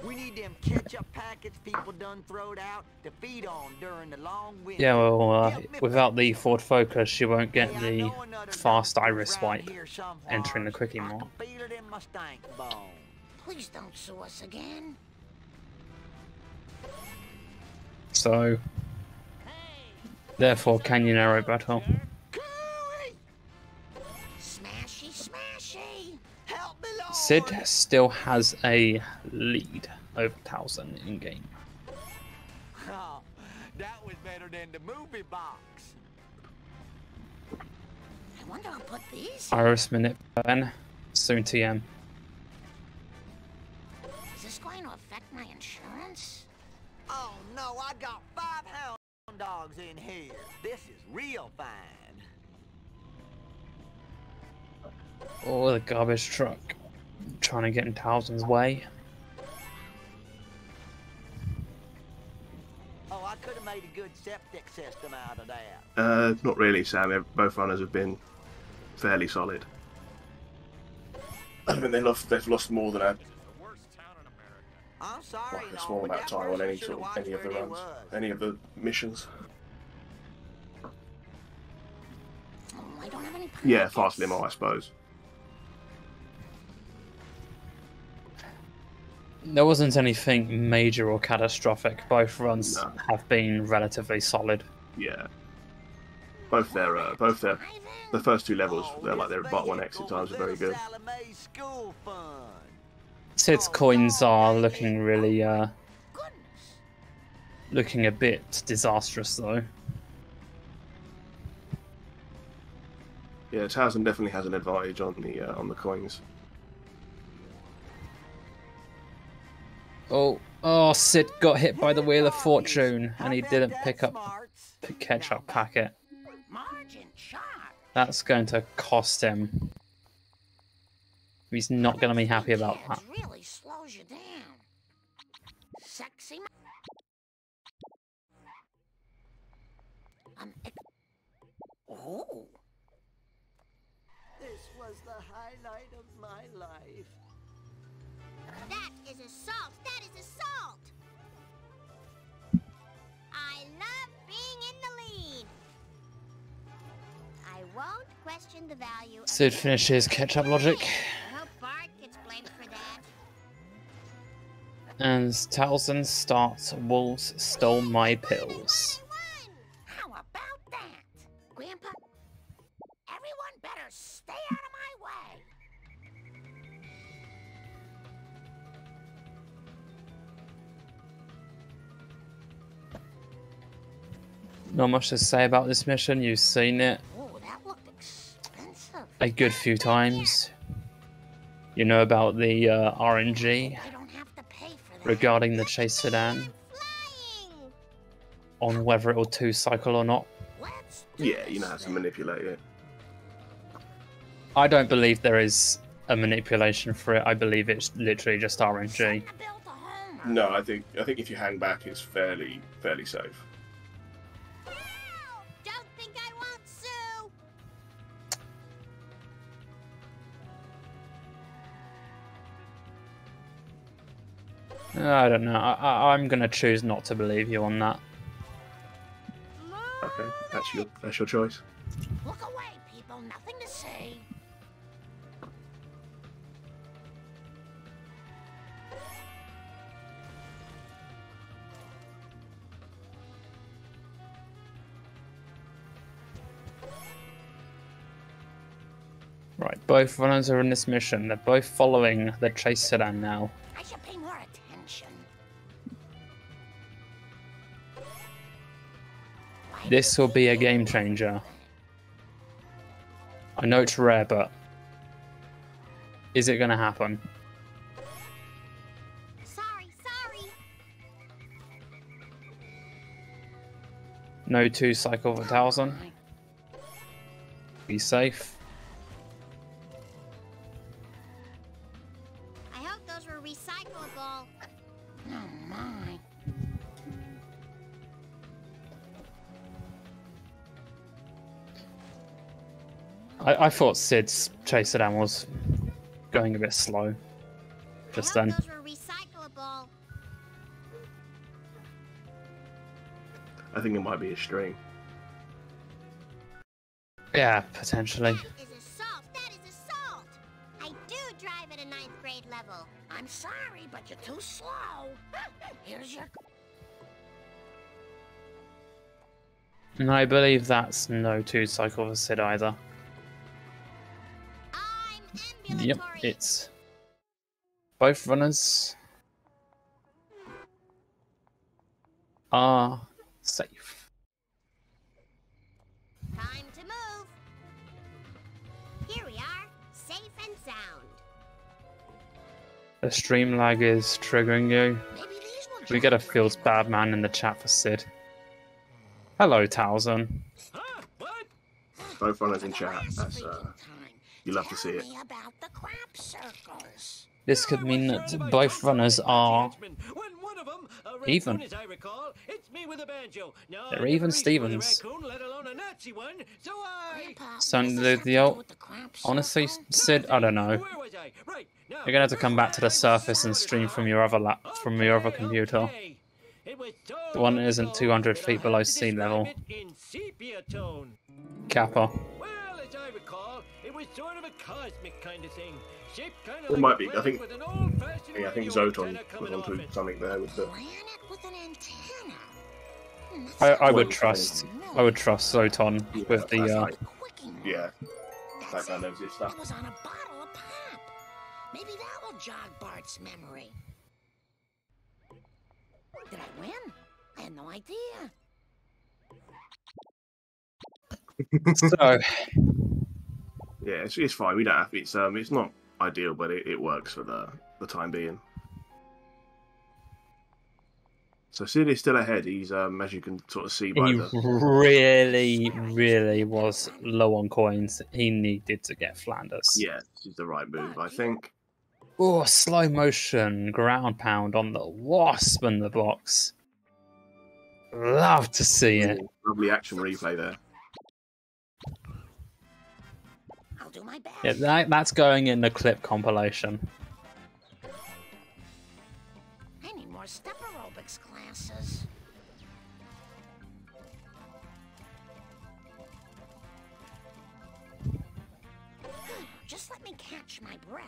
Speaker 7: We need them ketchup packets people done throwed out to feed on during the long winter.
Speaker 1: Yeah, well,
Speaker 7: Help me
Speaker 1: without
Speaker 7: find
Speaker 1: the
Speaker 7: some.
Speaker 1: forward focus, you won't get
Speaker 7: Hey, I
Speaker 1: the
Speaker 7: know another
Speaker 1: fast
Speaker 7: doctor
Speaker 1: iris
Speaker 7: around
Speaker 1: swipe
Speaker 7: here somewhere.
Speaker 1: entering the quickie
Speaker 7: I
Speaker 1: mod.
Speaker 7: can feel it in my stank bone.
Speaker 4: Please don't sue us again.
Speaker 1: So, therefore, canyon arrow battle.
Speaker 7: Cooey!
Speaker 4: Smashy, smashy.
Speaker 7: Help me, Lord!
Speaker 1: Sid still has a lead over Towsen in game.
Speaker 7: Oh, that was better than the movie box.
Speaker 4: I wonder who put these.
Speaker 1: Iris minute Ben, soon TM.
Speaker 4: Is this going to affect my insurance?
Speaker 7: Oh no, I got 5 hound dogs in here. This is real fine.
Speaker 1: Oh, the garbage truck. Trying to get in Towsen's way.
Speaker 7: Oh, I could have made a good septic system out of that.
Speaker 2: Not really, Sam. Both runners have been fairly solid. I mean, they've lost more than a
Speaker 7: I'm sorry,
Speaker 2: like a
Speaker 7: no,
Speaker 2: small
Speaker 7: but
Speaker 2: amount of
Speaker 7: that
Speaker 2: time on
Speaker 7: person
Speaker 2: any
Speaker 7: should've watched
Speaker 2: of the
Speaker 7: where they
Speaker 2: runs,
Speaker 7: was.
Speaker 2: any of the missions.
Speaker 4: Oh, I don't have any
Speaker 2: Yeah,
Speaker 4: pockets.
Speaker 2: fast limo, I suppose.
Speaker 1: There wasn't anything major or catastrophic. Both runs
Speaker 2: No.
Speaker 1: have been relatively solid.
Speaker 2: Yeah, both the first 2 levels, they're like their part 1 exit times are very good.
Speaker 7: School fund.
Speaker 1: Sid's coins are looking really,
Speaker 4: Goodness.
Speaker 1: looking a bit disastrous though.
Speaker 2: Yeah, Towsen definitely has an advantage on the coins.
Speaker 1: Oh, Sid got hit by the Wheel of Fortune and he didn't pick up the ketchup packet.
Speaker 4: Margin sharp.
Speaker 1: That's going to cost him. He's not going to be happy about that.
Speaker 4: Kids really slows you down. Sexy. Oh.
Speaker 7: This way. was the highlight of my life.
Speaker 4: That is assault! That is assault! I love being in the lead. I won't question the value of
Speaker 1: Sid finishes catch-up logic.
Speaker 4: I hope Bart gets blamed for that.
Speaker 1: And Towsen starts Wolves Stole My Pills.
Speaker 7: How about that? Grandpa, everyone better stay out of my way.
Speaker 1: Not much to say about this mission. You've seen it
Speaker 7: Oh, that looked expensive.
Speaker 1: a good few times. You know about the RNG
Speaker 7: I don't have to pay for that.
Speaker 1: regarding the chase sedan,
Speaker 4: Flying!
Speaker 1: on whether it will two-cycle or not.
Speaker 7: Let's do
Speaker 2: Yeah, you know how
Speaker 7: this
Speaker 2: to
Speaker 7: then.
Speaker 2: manipulate it.
Speaker 1: I don't believe there is a manipulation for it. I believe it's literally just RNG.
Speaker 7: Send the bill to Homer.
Speaker 2: No, I think if you hang back, it's fairly safe.
Speaker 4: Don't think I won't sue!
Speaker 1: I don't know. I'm gonna choose not to believe you on that.
Speaker 2: Okay, that's your choice.
Speaker 7: Look away, people. Nothing to say.
Speaker 1: Right, both runners are in this mission. They're both following the chase sedan now.
Speaker 7: I should pay more attention.
Speaker 1: This will be a game changer. I know it's rare, but is it going to happen?
Speaker 4: Sorry.
Speaker 1: No two-cycle for Towsen. Be safe.
Speaker 4: I hope those were recyclable.
Speaker 7: Oh, my.
Speaker 1: I thought Sid's chase sedan was going a bit slow just
Speaker 4: I hope
Speaker 1: then.
Speaker 4: those were recyclable.
Speaker 2: I think it might be a string.
Speaker 1: Yeah, potentially.
Speaker 4: That is assault! That is assault! I do drive at a 9th grade level.
Speaker 7: I'm sorry, but you're too slow. Here's your...
Speaker 1: And I believe that's no two-cycle for Sid either.
Speaker 4: I'm ambulatory.
Speaker 1: Yep, it's both runners are safe.
Speaker 4: Time to move. Here we are, safe and sound.
Speaker 1: The stream lag is triggering you.
Speaker 7: Maybe these ones
Speaker 1: We get a feels bad man in the chat for Sid. Hello, Towsen.
Speaker 3: Huh? What?
Speaker 2: Both runners in chat. That's
Speaker 7: Time.
Speaker 2: you love to see
Speaker 7: Tell
Speaker 2: it.
Speaker 7: me about the crop circles.
Speaker 1: This could mean that both runners are
Speaker 3: When one of them, a raccoon,
Speaker 1: even.
Speaker 3: as I recall, hits me with a banjo. No,
Speaker 1: They're
Speaker 3: I
Speaker 1: even
Speaker 3: never reached for the
Speaker 1: Stevens.
Speaker 3: raccoon, let alone a Nazi one. So I.
Speaker 7: Grandpa,
Speaker 1: Something
Speaker 7: what
Speaker 1: to
Speaker 7: does
Speaker 1: do
Speaker 7: this
Speaker 1: with
Speaker 7: have
Speaker 1: the
Speaker 7: to
Speaker 1: old.
Speaker 7: with the crop
Speaker 1: Honestly,
Speaker 7: circle?
Speaker 1: Sid, I don't know.
Speaker 3: Where was I? Right. Now,
Speaker 1: You're gonna have to come back to the surface and stream from your other from your other computer.
Speaker 3: Okay. It was so
Speaker 1: The one that
Speaker 3: long
Speaker 1: isn't
Speaker 3: ago
Speaker 1: 200
Speaker 3: that
Speaker 1: feet
Speaker 3: I
Speaker 1: below
Speaker 3: had to
Speaker 1: sea
Speaker 3: describe
Speaker 1: level.
Speaker 3: it in sepia tone.
Speaker 1: Kappa.
Speaker 3: Well, as I recall, it was sort of a cosmic kind of thing. Shaped kind of
Speaker 2: It
Speaker 3: like
Speaker 2: might
Speaker 3: a
Speaker 2: be. I
Speaker 3: planet
Speaker 2: think.
Speaker 3: with an old-fashioned
Speaker 2: Yeah, I think
Speaker 3: radio
Speaker 2: Zoton
Speaker 3: antenna
Speaker 2: was
Speaker 3: coming off
Speaker 2: onto
Speaker 3: it.
Speaker 2: something there with the.
Speaker 7: Planet with an antenna.
Speaker 1: I would
Speaker 2: Well,
Speaker 1: trust Zoton with the
Speaker 2: Yeah, that guy knows his stuff.
Speaker 7: It was on a bottle of pop. Maybe that will jog Bart's memory. Did I win? I had no idea.
Speaker 1: So
Speaker 2: Yeah, it's fine. We don't have. It's not ideal, but it works for the time being. So Sid is still ahead. He's as you can sort of see by
Speaker 1: he
Speaker 2: the.
Speaker 1: really was low on coins. He needed to get Flanders.
Speaker 2: Yeah, this is the right move, I think.
Speaker 1: Oh, slow motion ground pound on the wasp in the box. Love to see it.
Speaker 2: Lovely action replay there.
Speaker 7: do my best.
Speaker 1: Yeah, that's going in the clip compilation.
Speaker 7: I need more step aerobics classes. Just let me catch my breath.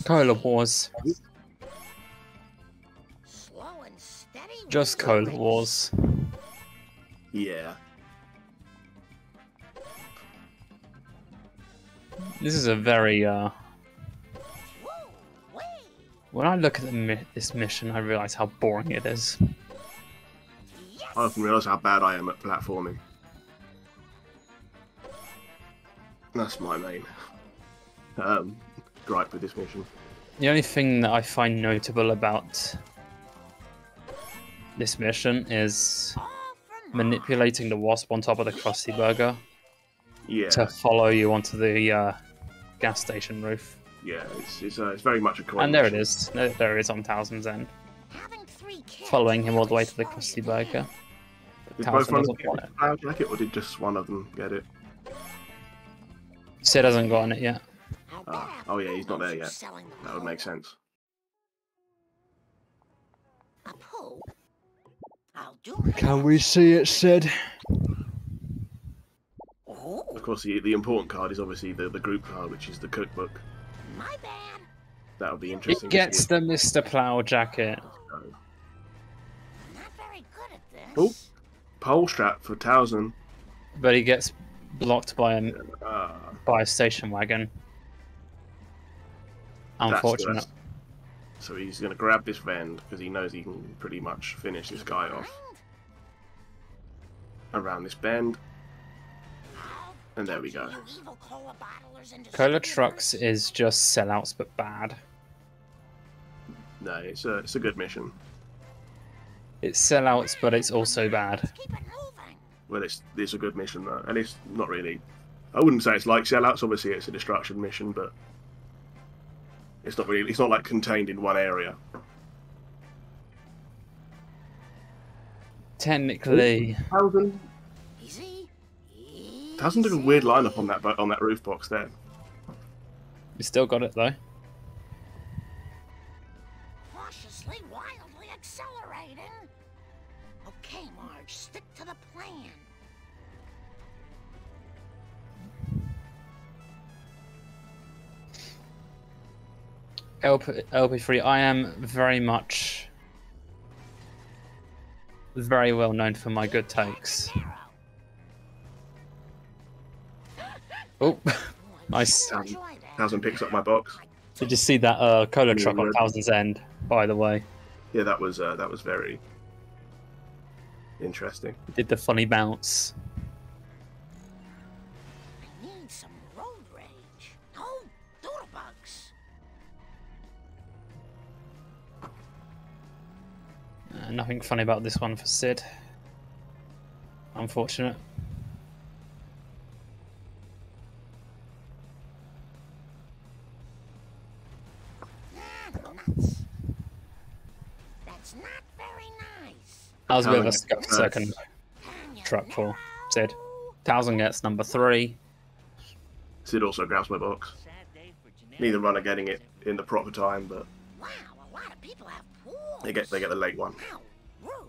Speaker 1: Cola Wars.
Speaker 7: Slow and steady.
Speaker 1: Just Cola Wars.
Speaker 2: Yeah.
Speaker 1: This is a very
Speaker 7: Woo-wee.
Speaker 1: when I look at this mission, I realise how boring it is.
Speaker 2: I often realise how bad I am at platforming. That's my main gripe with this mission.
Speaker 1: The only thing that I find notable about this mission is manipulating the wasp on top of the Krusty Burger
Speaker 2: Yeah.
Speaker 1: to follow you onto the gas station roof.
Speaker 2: Yeah, it's very much a coin.
Speaker 1: And there it
Speaker 2: mission.
Speaker 1: is. There it is on Towsen's end.
Speaker 7: Having 3 kids
Speaker 1: Following him all the way to the
Speaker 7: slows
Speaker 1: Krusty
Speaker 7: you
Speaker 1: Burger.
Speaker 7: down.
Speaker 2: Did
Speaker 1: Towsen
Speaker 2: both runners
Speaker 1: doesn't
Speaker 2: get
Speaker 1: want
Speaker 2: the
Speaker 1: it.
Speaker 2: cloud jacket, or did just one of them get it?
Speaker 1: Sid hasn't gotten it yet.
Speaker 7: I'll bet
Speaker 2: Oh yeah, he's not there
Speaker 7: Apple's
Speaker 2: yet.
Speaker 7: selling the
Speaker 2: That would make
Speaker 7: whole-
Speaker 2: sense.
Speaker 7: A poo? I'll do my
Speaker 1: Can we see it, Sid?
Speaker 7: Oh,
Speaker 2: Of course, the important card is obviously the group card, which is the cookbook.
Speaker 7: my bad.
Speaker 2: That would be
Speaker 1: It
Speaker 2: interesting.
Speaker 1: gets the Mr. Plow jacket.
Speaker 7: I'm not very good at this.
Speaker 2: Oh. Pole strap for Towsen.
Speaker 1: But he gets blocked by
Speaker 2: Ah,
Speaker 1: a station wagon.
Speaker 2: that's
Speaker 1: Unfortunate.
Speaker 2: worse. So he's going to grab this vend because he knows he can pretty much finish this guy off around this bend. And there we go.
Speaker 7: You evil cola bottlers and
Speaker 1: Cola
Speaker 7: distributors.
Speaker 1: Trucks is just sellouts but bad.
Speaker 2: No, it's a good mission.
Speaker 1: It's sellouts but it's also bad.
Speaker 7: Keep it moving.
Speaker 2: Well, it's a good mission though, and it's not really. I wouldn't say it's like sellouts. Obviously, it's a destruction mission, but it's not really. It's not like contained in one area.
Speaker 1: Technically,
Speaker 2: Towsen
Speaker 7: Easy.
Speaker 2: took a weird lineup on that roof box there.
Speaker 1: you still got it though.
Speaker 7: Cautiously, wildly accelerating. Okay, Marge, stick to the plan.
Speaker 1: LP3, I am very well known for my good takes. Oh, nice.
Speaker 2: Towsen picks up my box.
Speaker 1: Did you see that Cola Truck on Towsen's end, by the way?
Speaker 2: Yeah, that was very interesting.
Speaker 1: Did the funny bounce.
Speaker 7: I need some road rage. No, doodlebugs.
Speaker 1: Nothing funny about this one for Sid. Unfortunate.
Speaker 7: Nuts. That's not very nice.
Speaker 1: That was a bit of a
Speaker 2: Towsen gets
Speaker 1: second truck for Sid. Towsen gets number 3.
Speaker 2: Sid also grabs my box.
Speaker 8: Sad day for generic.
Speaker 2: Neither runner getting it in the proper time, but
Speaker 7: Wow, a lot of people have pools.
Speaker 2: they get the late one.
Speaker 7: How rude.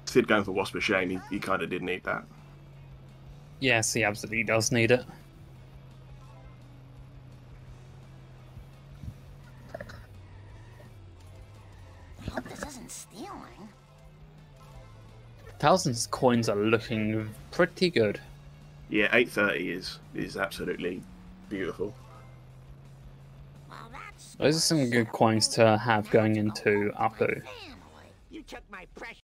Speaker 2: Sid going for Wasp of Shame. He kind of did need that.
Speaker 1: Yes, he absolutely does need it.
Speaker 7: I hope this isn't stealing.
Speaker 1: Towsen's coins are looking pretty good.
Speaker 2: Yeah, 830 is absolutely beautiful.
Speaker 7: Well, that's
Speaker 1: Those are some good coins to have going into Apu.
Speaker 10: You took my precious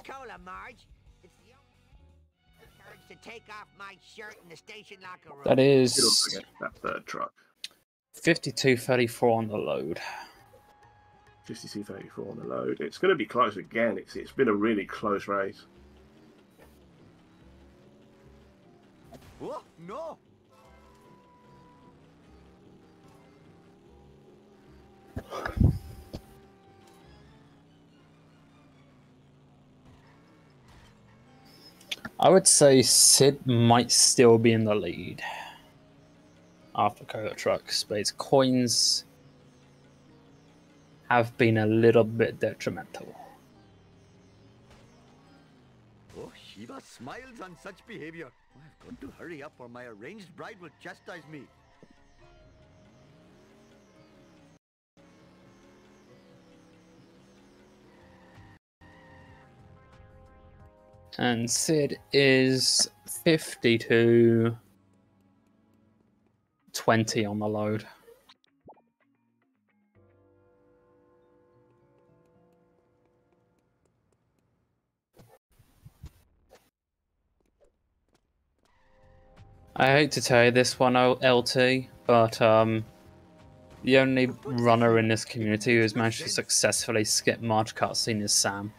Speaker 10: cola, Marge. It's the only courage to take off my shirt in the station locker room.
Speaker 1: That
Speaker 2: Sid also
Speaker 1: is
Speaker 2: gets that third truck.
Speaker 1: 52.34 on the load.
Speaker 2: 52.34 on the load. It's going to be close again. It's been a really close race.
Speaker 9: Oh, no.
Speaker 1: I would say Sid might still be in the lead after Cola Trucks, but its coins have been a little bit detrimental.
Speaker 9: Oh, Shiva smiles on such behavior. I've got to hurry up or my arranged bride will chastise me.
Speaker 1: And Sid is 52-20 on the load. I hate to tell you this one, LT, but the only runner in this community who has managed to successfully skip March cutscene is Sam.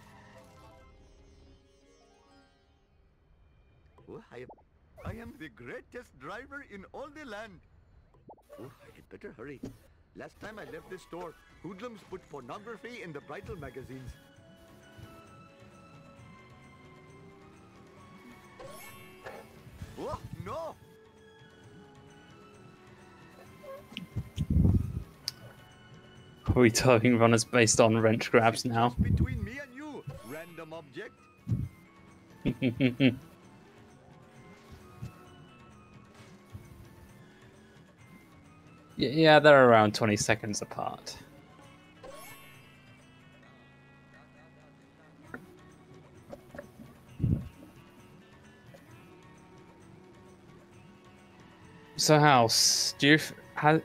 Speaker 9: Oh, I am the greatest driver in all the land. Oh, I had better hurry. Last time I left this store, hoodlums put pornography in the bridal magazines. Oh, no!
Speaker 1: Are we towing runners based on wrench grabs now?
Speaker 9: Between me and you, random object.
Speaker 1: Yeah, they're around 20 seconds apart. So, House, do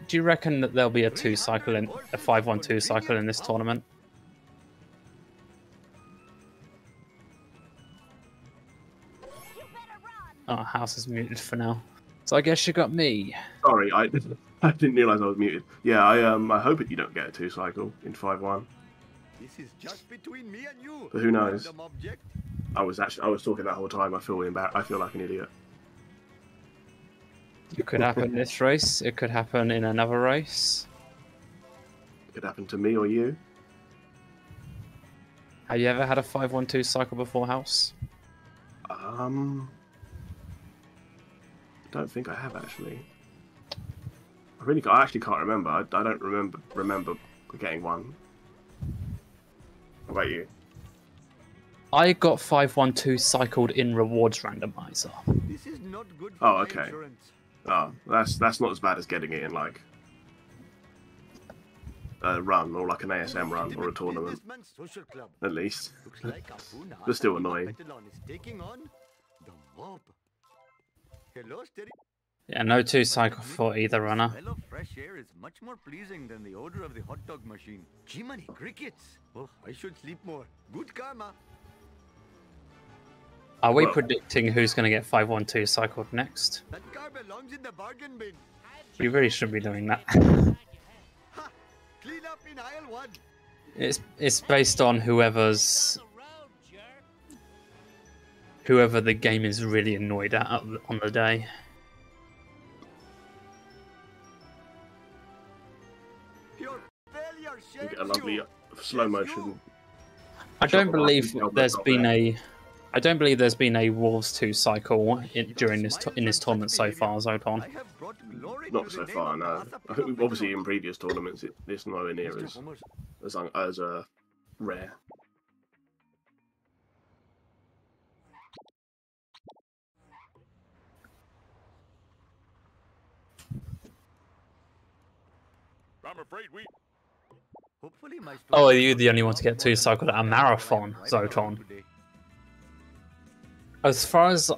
Speaker 1: you reckon that there'll be a 5-1-2 cycle in this tournament? Oh, House is muted for now. So I guess you got me.
Speaker 2: Sorry, I didn't realise I was muted. Yeah, I hope you don't get a 2 cycle in 5-1.
Speaker 9: This is just between me and you.
Speaker 2: But who knows?
Speaker 9: Random object.
Speaker 2: I was talking that whole time. I feel like an idiot.
Speaker 1: It could happen in this race. It could happen in another race.
Speaker 2: It could happen to me or you.
Speaker 1: Have you ever had a 5-1-2 cycle before, House?
Speaker 2: I don't think I have actually. I actually can't remember. I don't remember getting one. What about you?
Speaker 1: I got 5-1-2 cycled in rewards randomizer.
Speaker 9: This is not good for
Speaker 2: Oh,
Speaker 9: my
Speaker 2: okay.
Speaker 9: insurance.
Speaker 2: Oh, that's not as bad as getting it in like a run or like an ASM run or a tournament. At least. But still annoying.
Speaker 1: Yeah, no 2 cycle for either runner.
Speaker 9: The smell of fresh air is much more pleasing than the odor of the hot dog machine. Jiminy crickets! Oh, I should sleep more. Good karma.
Speaker 1: Are we predicting who's going to get 5-1-2 cycled next?
Speaker 9: That car belongs in the bargain bin.
Speaker 1: We really shouldn't be doing that.
Speaker 9: Ha! Clean up in aisle 1.
Speaker 1: It's based on whoever the game is really annoyed at on the day.
Speaker 9: Your failure
Speaker 2: You get a lovely slow motion.
Speaker 1: I don't believe there's been a Wolves 2 cycle in this tournament so far, Zoton.
Speaker 2: Not so far, no. I think obviously in previous tournaments it's nowhere near as rare.
Speaker 3: I'm afraid we.
Speaker 1: Oh, are you the only one to get 2 cycled at a marathon, Zoton? As far as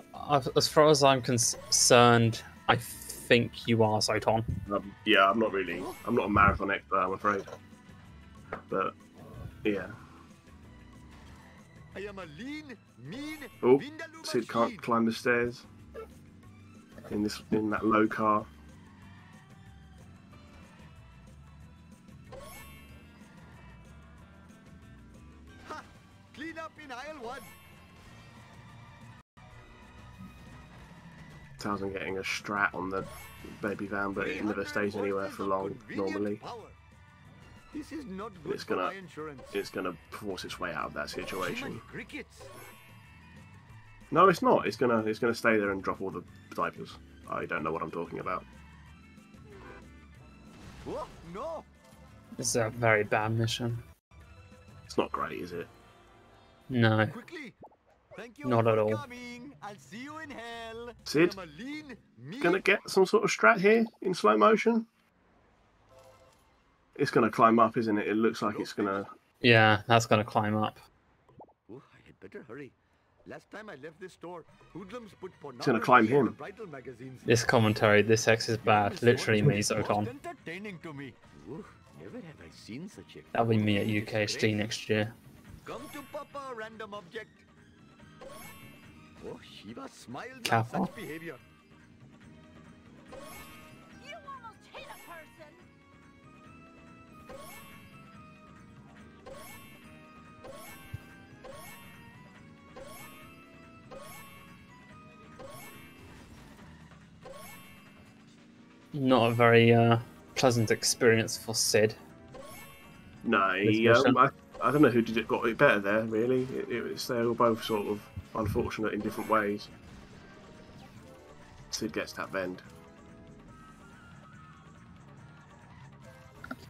Speaker 1: I'm concerned, I think you are, Zoton.
Speaker 2: Yeah, I'm not a marathon expert, I'm afraid. But yeah.
Speaker 9: I am a lean, mean,
Speaker 2: Oh, Sid can't climb the stairs in that low car.
Speaker 9: Ha! Clean up in aisle 1.
Speaker 2: Towsen getting a strat on the baby van, but it never stays anywhere for long normally.
Speaker 9: This is not good for my insurance.
Speaker 2: It's gonna force its way out of that situation. No, it's not. It's gonna stay there and drop all the diapers. I don't know what I'm talking about.
Speaker 9: Oh, no!
Speaker 1: This is a very bad mission.
Speaker 2: It's not great, is it?
Speaker 1: No,
Speaker 9: Quickly! Thank you
Speaker 1: not
Speaker 9: for
Speaker 1: at all.
Speaker 9: coming. I'll see you in hell.
Speaker 2: Sid?
Speaker 9: I'm a lean, mean...
Speaker 2: Gonna get some sort of strat here in slow motion. It's gonna climb up, isn't it? It looks like it's gonna.
Speaker 1: Yeah, that's gonna climb up.
Speaker 9: Oh, I had better hurry. Last time I left this store, hoodlums put
Speaker 2: It's gonna climb
Speaker 9: pornography in
Speaker 2: him.
Speaker 9: the bridal magazines.
Speaker 1: This commentary, this X is bad. Literally me, Zoton.
Speaker 9: Entertaining to me. Oh, never have I seen such a...
Speaker 1: That'll be me at UKSG next year.
Speaker 9: Come to Papa, random object. Oh, Shiva smiles at
Speaker 1: Careful.
Speaker 9: such behavior.
Speaker 6: You almost hit a person.
Speaker 1: Not a very pleasant experience for Sid.
Speaker 2: No,
Speaker 1: This mission.
Speaker 2: I don't know who did it. Got it better there. Really, they were both sort of unfortunate in different ways. Sid gets that bend.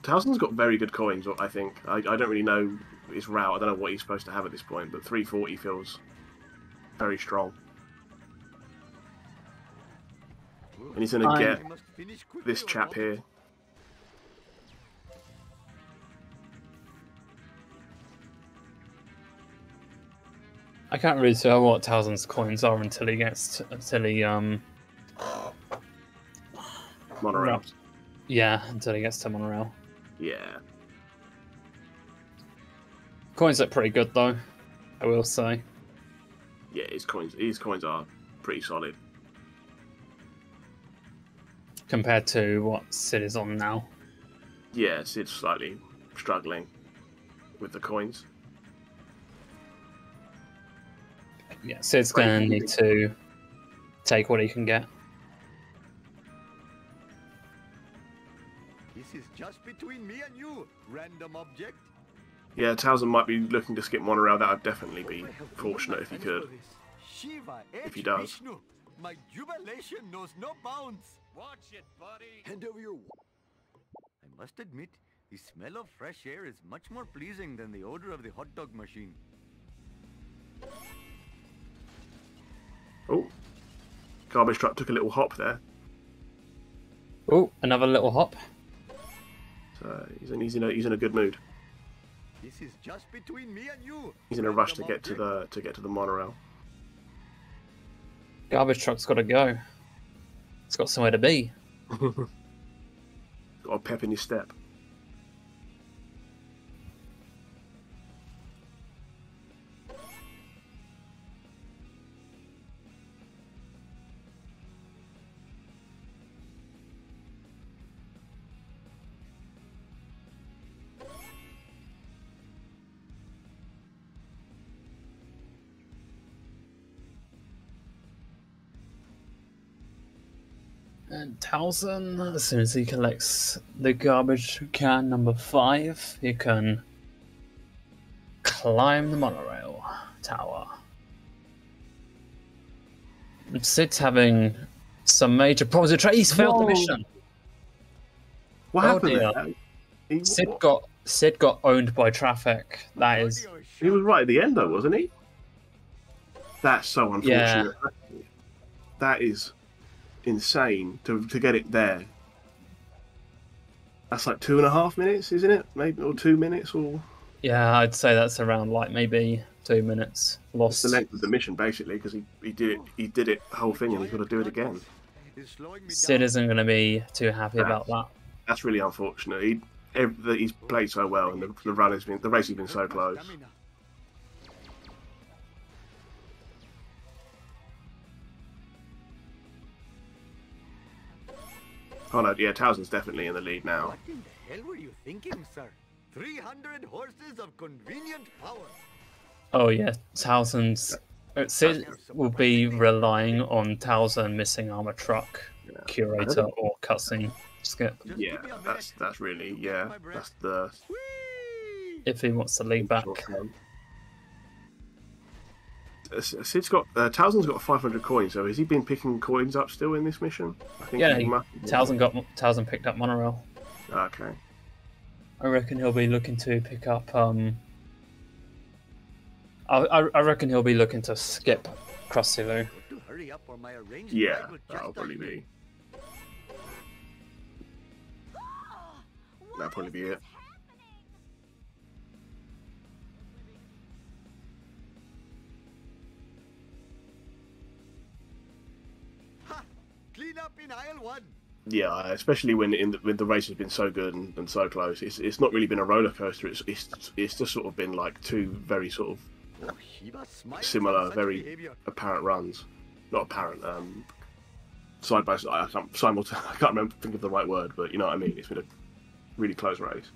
Speaker 2: Towson's got very good coins, I think. I don't really know his route. I don't know what he's supposed to have at this point, but 340 feels very strong. And he's going to get this chap here.
Speaker 1: I can't really tell what Towsen's coins are until he
Speaker 2: Monorail.
Speaker 1: Yeah, until he gets to monorail.
Speaker 2: Yeah.
Speaker 1: Coins look pretty good though, I will say.
Speaker 2: Yeah, his coins are pretty solid.
Speaker 1: Compared to what Sid is on now.
Speaker 2: Yeah, Sid's slightly struggling with the coins.
Speaker 1: Yeah, Sid's going to need to take what he can get.
Speaker 9: This is just between me and you, random object.
Speaker 2: Yeah, Towsen might be looking to skip monorail. That would definitely be fortunate if he could.
Speaker 9: Shiva,
Speaker 2: If he does.
Speaker 9: Vishnu, my jubilation knows no bounds.
Speaker 5: Watch it, buddy.
Speaker 9: Hand over your... I must admit, the smell of fresh air is much more pleasing than the odor of the hot dog machine.
Speaker 2: Oh, garbage truck took a little hop there.
Speaker 1: Oh, another little hop.
Speaker 2: So he's in a good mood.
Speaker 9: This is just between me and you.
Speaker 2: He's in a rush to get to the monorail.
Speaker 1: Garbage truck's got to go. It's got somewhere to be.
Speaker 2: Got a pep in his step.
Speaker 1: And Towsen, as soon as he collects the garbage can number 5, he can climb the monorail tower. And Sid's having some major problems with He's failed the mission.
Speaker 2: What happened there?
Speaker 1: Sid got owned by traffic. That is.
Speaker 2: He was right at the end though, wasn't he? That's so unfortunate.
Speaker 1: Yeah.
Speaker 2: That is insane to get it there. That's like 2.5 minutes, isn't it? Maybe, or 2 minutes, or
Speaker 1: Yeah, I'd say that's around like maybe 2 minutes lost.
Speaker 2: it's the length of the mission basically, because he did it the whole thing, and he's got to do it again.
Speaker 1: Sid isn't going to be too happy about that.
Speaker 2: That's really unfortunate. He's played so well, and the race has been so close. Oh no, yeah, Towsen's definitely in the lead now.
Speaker 9: What in the hell were you thinking, sir? 300 horses of convenient power.
Speaker 1: Oh yeah, Towsen's. Sid will be relying on Towsen missing armor truck, curator, or cutscene skip.
Speaker 2: Yeah, that's really that's the.
Speaker 1: If he wants to lead back.
Speaker 2: Sid's got Towsen's got 500 coins. So has he been picking coins up still in this mission? I think
Speaker 1: Yeah,
Speaker 2: he must.
Speaker 1: Towsen picked up monorail.
Speaker 2: Okay.
Speaker 1: I reckon he'll be looking to pick up. I reckon he'll be looking to skip Cross Sulu.
Speaker 9: To hurry up or my arranged
Speaker 2: Yeah,
Speaker 9: ride will just
Speaker 2: that'll probably
Speaker 9: start.
Speaker 2: be. That'll probably be it.
Speaker 9: Ha! Clean up in aisle 1.
Speaker 2: Yeah, especially when when the race has been so good and so close. It's not really been a roller coaster. It's just sort of been like two very sort of
Speaker 9: Oh, Shiva smiles
Speaker 2: similar,
Speaker 9: on such
Speaker 2: very
Speaker 9: behavior.
Speaker 2: apparent runs. Not apparent. Side by side. I can't remember think of the right word, but you know what I mean. It's been a really close race.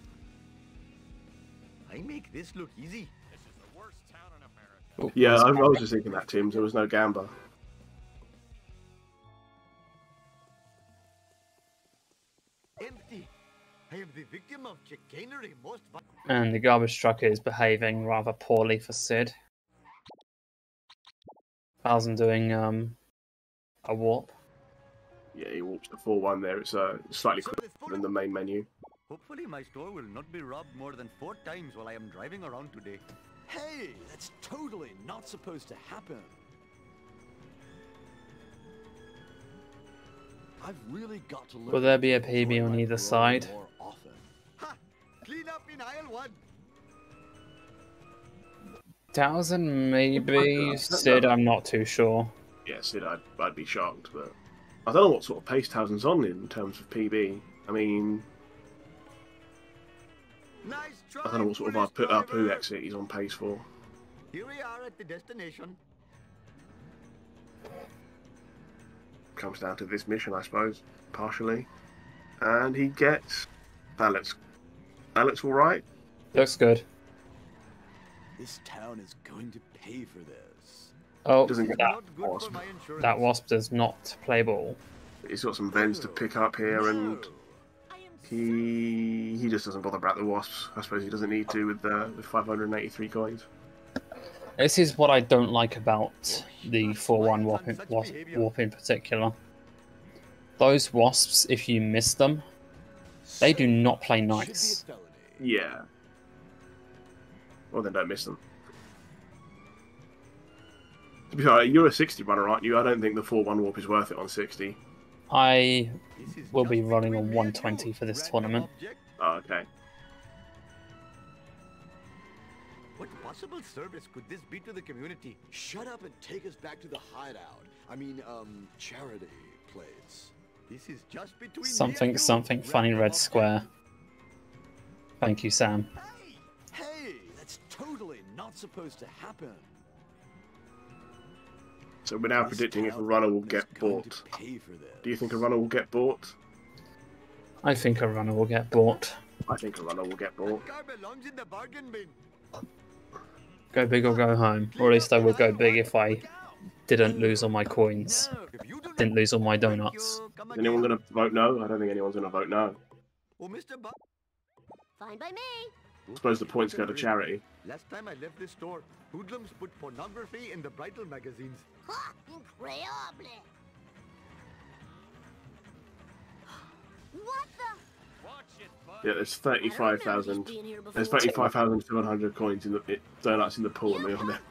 Speaker 9: I make this look easy.
Speaker 5: This is the worst town in America.
Speaker 2: Yeah, I was just thinking that, Tim. There was no gamba.
Speaker 9: Empty. I am the victim of chicanery most.
Speaker 1: And the garbage truck is behaving rather poorly for Sid. Towsen doing a warp.
Speaker 2: Yeah, he walks the 4-1 there. It's slightly
Speaker 9: So
Speaker 2: quicker
Speaker 9: this full-
Speaker 2: than the main menu.
Speaker 9: Hopefully my store will not be robbed more than 4 times while I am driving around today.
Speaker 11: Hey, that's totally not supposed to happen. I've really got to learn.
Speaker 1: Will there be a
Speaker 11: to
Speaker 1: PB
Speaker 11: enjoy
Speaker 1: on
Speaker 11: my
Speaker 1: either
Speaker 11: Ferrari
Speaker 1: side?
Speaker 11: more often.
Speaker 9: Ha! Clean up in aisle 1.
Speaker 1: Towsen maybe. Sid, I'm not too sure.
Speaker 2: Yeah, Sid, I'd be shocked, but I don't know what sort of pace Towsen's on in terms of PB. I mean,
Speaker 9: Nice try.
Speaker 2: I don't know what sort of
Speaker 9: foolish
Speaker 2: Apu
Speaker 9: driver.
Speaker 2: exit he's on pace for.
Speaker 9: Here we are at the destination.
Speaker 2: Comes down to this mission, I suppose, partially. And he gets that looks all right.
Speaker 1: Looks good.
Speaker 11: This town is going to pay for this.
Speaker 1: Oh,
Speaker 2: Doesn't get
Speaker 1: that
Speaker 9: Not good
Speaker 2: wasp.
Speaker 9: for my insurance.
Speaker 1: that wasp does not play ball.
Speaker 2: He's got some vents to pick up here, and he just doesn't bother about the wasps. I suppose he doesn't need to with 583 coins.
Speaker 1: This is what I don't like about the 4-1 warp in particular. Those wasps, if you miss them, they do not play nice.
Speaker 11: Should be a felony.
Speaker 2: Yeah. Well, then don't miss them. To be fair, you're a 60 runner, aren't you? I don't think the 4-1 warp is worth it on 60.
Speaker 1: I
Speaker 9: This is
Speaker 1: will
Speaker 9: just
Speaker 1: be running on
Speaker 9: between me and
Speaker 1: 120
Speaker 9: you,
Speaker 1: for this
Speaker 9: random
Speaker 1: tournament.
Speaker 9: object.
Speaker 2: Oh, okay.
Speaker 9: What possible service could this be to the community?
Speaker 11: Shut up and take us back to the hideout. I mean, charity place.
Speaker 9: This is just between me
Speaker 1: Something,
Speaker 9: and you,
Speaker 1: something funny
Speaker 9: random
Speaker 1: red
Speaker 9: object.
Speaker 1: square. Thank you, Sam.
Speaker 11: Hey, that's totally not supposed to happen.
Speaker 2: So we're now
Speaker 11: This
Speaker 2: predicting if a
Speaker 11: town
Speaker 2: runner will
Speaker 11: is
Speaker 2: get
Speaker 11: going
Speaker 2: bought.
Speaker 11: to pay for this.
Speaker 2: Do you think a runner will get bought?
Speaker 1: I think a runner will get bought.
Speaker 2: I think a runner will get bought.
Speaker 9: Car belongs in the bargain bin.
Speaker 1: Go big or go home. Or at least I would go big if I didn't lose all my coins.
Speaker 9: No, if you do
Speaker 1: Didn't
Speaker 9: not
Speaker 1: lose all my
Speaker 9: thank
Speaker 1: donuts.
Speaker 9: you, come
Speaker 2: Is anyone
Speaker 9: again.
Speaker 2: going to vote no? I don't think anyone's going to vote no.
Speaker 9: Oh, Mr. Buck.
Speaker 4: Fine by me.
Speaker 2: I suppose the points go to charity.
Speaker 9: Last time I left this store, hoodlums put pornography in the bridal magazines.
Speaker 4: Ha! Increíble! What the?
Speaker 5: Watch it, bud.
Speaker 2: Yeah, there's
Speaker 4: I don't remember
Speaker 2: 35,000.
Speaker 4: these being here before.
Speaker 2: There's 35,700 coins in the donuts in the pool, and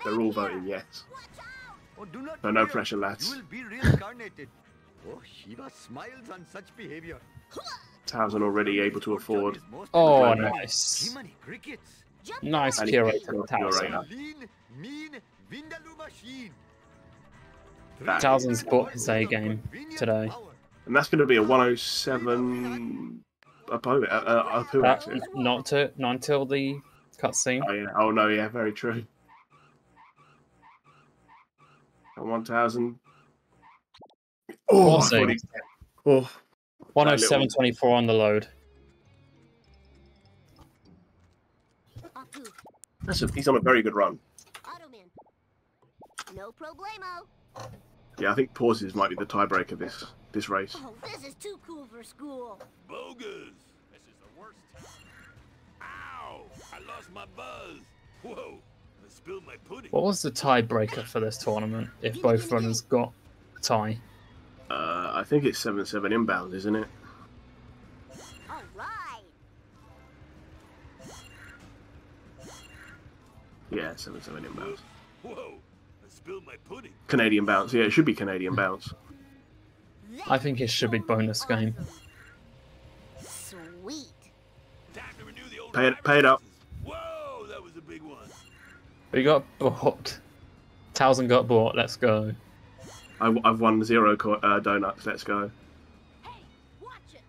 Speaker 2: they're all voting yes.
Speaker 4: Watch out!
Speaker 9: Oh, do not
Speaker 2: So no
Speaker 9: fear.
Speaker 2: pressure, lads.
Speaker 9: You will be reincarnated. Oh, Shiva smiles on such behavior.
Speaker 2: Towsen already able to afford.
Speaker 1: Oh,
Speaker 2: Right.
Speaker 1: nice.
Speaker 9: Jiminy crickets.
Speaker 4: Jump
Speaker 1: Nice
Speaker 2: And he
Speaker 1: curator
Speaker 2: gets
Speaker 1: from
Speaker 2: off your radar.
Speaker 1: Towsen.
Speaker 9: Lean, mean, Vindaloo machine.
Speaker 2: That-
Speaker 1: Towsen's bought his A game today.
Speaker 2: And that's going to be a 107 Apu
Speaker 1: That,
Speaker 2: exit.
Speaker 1: not until the cutscene.
Speaker 2: Oh, yeah. Oh, no, yeah, very true. 1,000. Oh, I thought he- oh,
Speaker 1: 107.24 on the load.
Speaker 4: Apu,
Speaker 2: he's on a very good run.
Speaker 4: Automan. No problemo.
Speaker 2: Yeah, I think pauses might be the tiebreaker this race.
Speaker 4: Oh, this is too cool for school.
Speaker 3: Bogus!
Speaker 5: This is the worst town.
Speaker 3: Ow! I lost my buzz. Whoa! spilled my pudding.
Speaker 1: What was the tiebreaker for this tournament? If both runners got a tie,
Speaker 2: I think it's 7-7 inbounds, isn't it?
Speaker 4: All right.
Speaker 2: Yeah, 7-7 inbounds.
Speaker 3: Whoa! I spilled my pudding.
Speaker 2: Canadian bounce. Yeah, it should be Canadian bounce.
Speaker 1: I think it should be bonus game.
Speaker 4: Sweet.
Speaker 3: Time to renew the old
Speaker 2: Pay it up.
Speaker 3: Whoa, that was a big one.
Speaker 1: We got bought. Towsen got bought. Let's go.
Speaker 2: I've won 0 donuts. Let's go.
Speaker 6: Hey, watch it.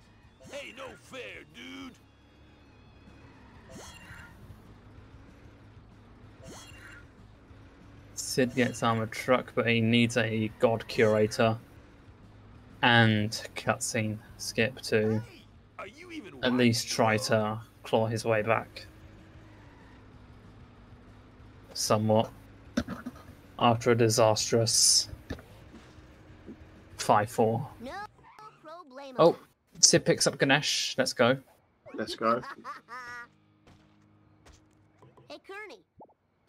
Speaker 3: Hey, no fair, dude.
Speaker 1: Sid gets armored truck, but he needs a god curator and cutscene skip to
Speaker 3: Are you even
Speaker 1: at least try to claw his way back somewhat after a disastrous 5-4.
Speaker 4: No problemo.
Speaker 1: Oh, Sid picks up Ganesh. Let's go.
Speaker 2: Let's go.
Speaker 4: Hey, Kearney.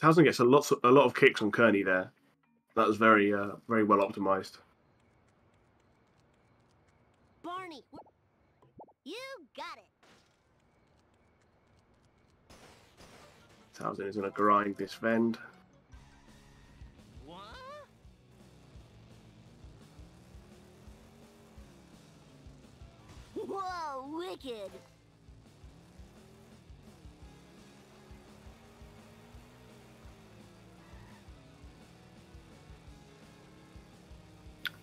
Speaker 2: Towsen gets a lot of kicks on Kearney there. That was very very well optimized.
Speaker 4: Barney. You got it.
Speaker 2: Towsen is going to grind this Vend.
Speaker 8: What?
Speaker 4: Whoa, wicked.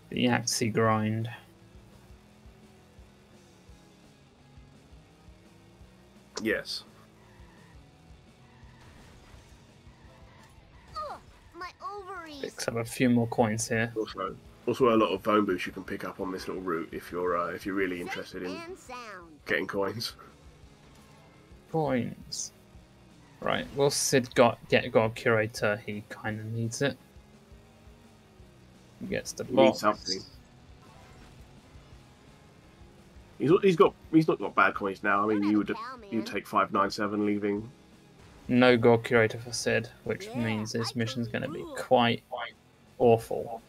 Speaker 1: The Axie grind.
Speaker 2: Yes.
Speaker 4: Ugh, my ovaries.
Speaker 1: Picks up a few more coins here.
Speaker 2: Also a lot of bone boost you can pick up on this little route if you're really interested in
Speaker 4: And sound.
Speaker 2: getting coins.
Speaker 1: Coins. Right, will Sid get God Curator? He kind of needs it. He gets the
Speaker 2: He needs
Speaker 1: box.
Speaker 2: something. He's not got bad coins now. I mean, you'd take 597 leaving.
Speaker 1: No God Curator for Sid, which means this mission's going to be quite awful.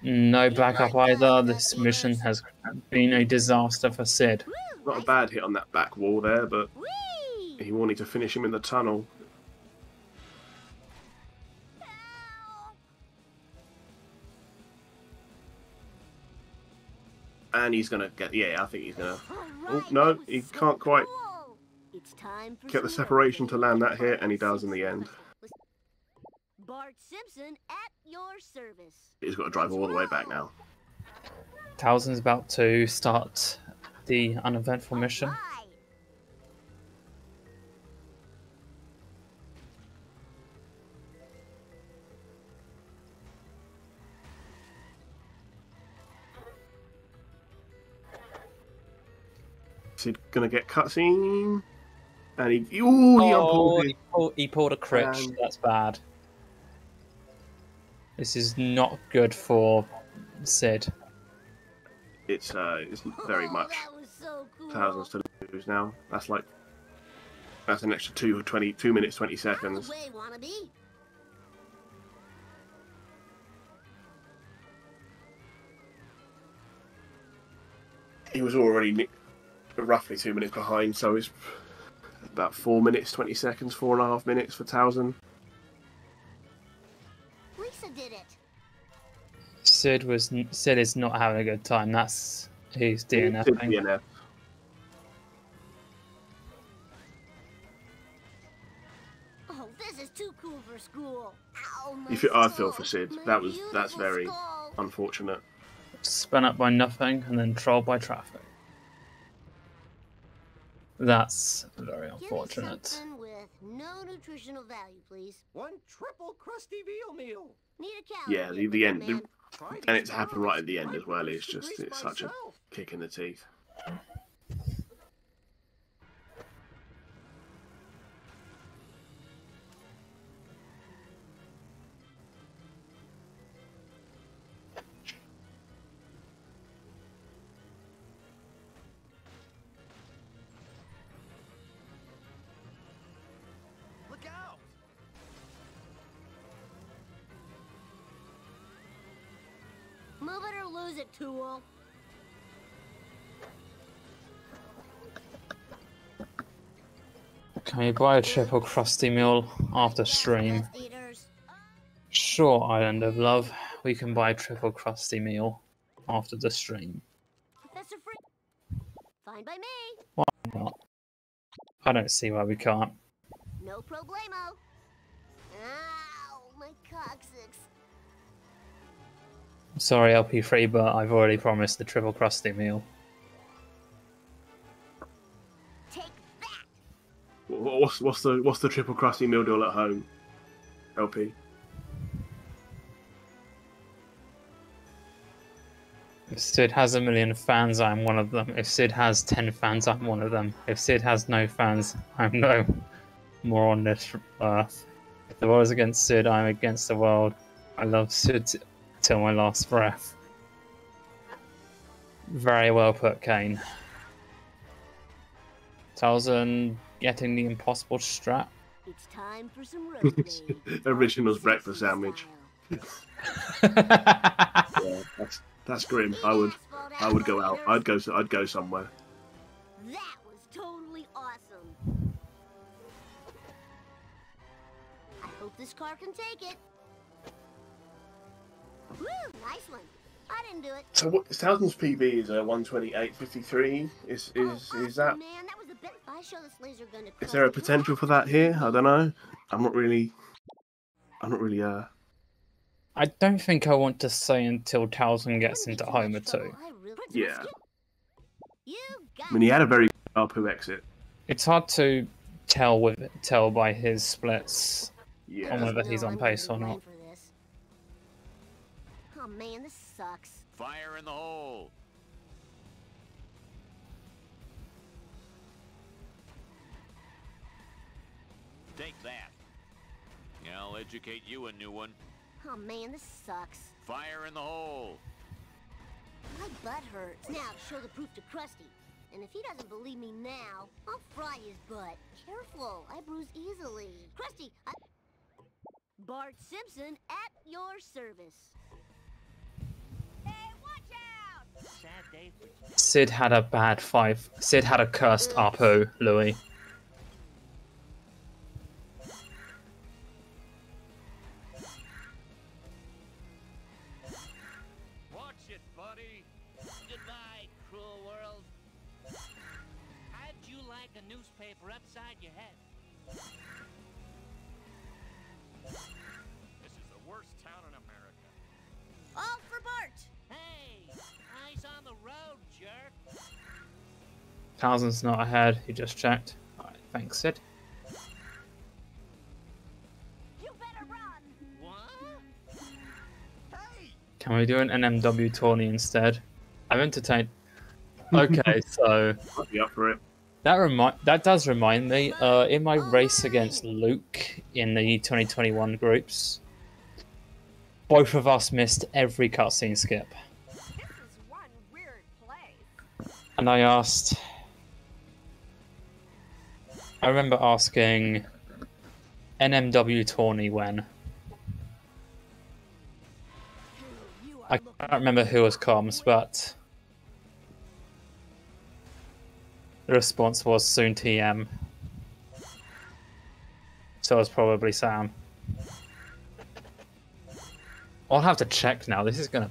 Speaker 1: No backup either. This mission has been a disaster for Sid.
Speaker 2: Not a bad hit on that back wall there, but
Speaker 4: Whee!
Speaker 2: he wanted to finish him in the tunnel. And he's gonna get. Yeah, I think he's gonna. Oh no, he can't quite
Speaker 4: It's time for
Speaker 2: get the
Speaker 4: some
Speaker 2: separation to land that
Speaker 4: Bart
Speaker 2: hit, and he does in the
Speaker 4: Simpson.
Speaker 2: end.
Speaker 4: Bart Simpson at your service.
Speaker 2: He's got to drive all the way back now.
Speaker 1: Towsen's about to start the uneventful mission.
Speaker 4: Right.
Speaker 2: He's gonna get cutscene, and he unpulled it.
Speaker 1: He pulled a critch. That's bad. This is not good for Sid.
Speaker 2: It's very much
Speaker 4: That was so cool.
Speaker 2: thousands to lose now. That's an extra 2 minutes 20 seconds.
Speaker 4: Way, wannabe.
Speaker 2: He was already roughly 2 minutes behind, so it's about 4 minutes 20 seconds, 4.5 minutes for Towsen.
Speaker 4: Lisa did it.
Speaker 1: Sid is not having a good time. That's his DNF.
Speaker 2: It's DNF.
Speaker 4: Oh, this is too cool for school. Ow, my
Speaker 2: I feel
Speaker 4: skull.
Speaker 2: for Sid.
Speaker 4: My
Speaker 2: That's
Speaker 4: beautiful
Speaker 2: very
Speaker 4: skull.
Speaker 2: unfortunate.
Speaker 1: Spun up by nothing and then trolled by traffic. That's very
Speaker 4: Give me
Speaker 1: unfortunate.
Speaker 4: something with no nutritional value, please.
Speaker 9: One triple crusty veal meal.
Speaker 4: Need a calorie.
Speaker 2: Yeah,
Speaker 4: hit,
Speaker 2: the end,
Speaker 4: man.
Speaker 2: and it's happened right at the end as well. It's such a kick in the teeth.
Speaker 9: Look out!
Speaker 4: Move it or lose it, tool.
Speaker 1: Can we buy a triple crusty meal after stream? Sure, Island of Love. We can buy a triple crusty meal after the stream.
Speaker 4: Professor Free. Fine by me.
Speaker 1: Why not? I don't see why we can't.
Speaker 4: No problemo. Ow, my coccyx.
Speaker 1: Sorry, LP3, but I've already promised the triple crusty meal.
Speaker 4: Take that.
Speaker 2: What's the triple crusty meal deal at home? LP.
Speaker 1: If Sid has 1 million fans, I'm one of them. If Sid has 10 fans, I'm one of them. If Sid has no fans, I'm no more on this earth. If the world is against Sid, I'm against the world. I love Sid till my last breath. Very well put, Kane. Towsen getting the impossible strat.
Speaker 4: It's time for some roast.
Speaker 2: Original's breakfast sandwich. Yeah, that's grim. I would go out. I'd go somewhere.
Speaker 4: That was totally awesome. I hope this car can take it. Woo, nice one. I didn't do it.
Speaker 2: So what? Towsen's PB is a 128.53. Is that?
Speaker 4: Man, that was the best. I show this laser gun to
Speaker 2: Is there a potential for that here? I don't know. I'm not really.
Speaker 1: I don't think I want to say until Towsen gets into Homer 2.
Speaker 2: Yeah. I mean, he had a very good ARPU exit.
Speaker 1: It's hard to tell by his splits on whether he's on pace or not.
Speaker 4: Oh man, this sucks.
Speaker 5: Fire in the hole. Take that. Yeah, I'll educate you a new one.
Speaker 4: Oh man, this sucks.
Speaker 5: Fire in the hole.
Speaker 4: My butt hurts. Now show the proof to Krusty. And if he doesn't believe me now, I'll fry his butt. Careful, I bruise easily. Krusty, Bart Simpson at your service.
Speaker 6: Hey, watch out!
Speaker 8: Sad day for
Speaker 1: Sid had a bad 5. Sid had a cursed ARPU, Louis.
Speaker 3: Watch it, buddy.
Speaker 8: Goodbye, cruel world. How'd you like a newspaper upside your head?
Speaker 5: This is the worst town in America.
Speaker 6: All for Bart!
Speaker 8: Hey, eyes on the road, jerk.
Speaker 1: Towsen's not ahead, he just checked. Alright, thanks, Sid.
Speaker 6: You better run!
Speaker 8: What?
Speaker 1: Can we do an NMW tourney instead? I'm entertained. Okay, so
Speaker 2: I'd be up for it.
Speaker 1: that does remind me. In my race against Luke in the 2021 groups, both of us missed every cutscene skip.
Speaker 6: This is one weird place.
Speaker 1: And I remember asking NMW tourney when. I can't remember who was comms, but the response was soon TM. So it was probably Sam. I'll have to check now. This is gonna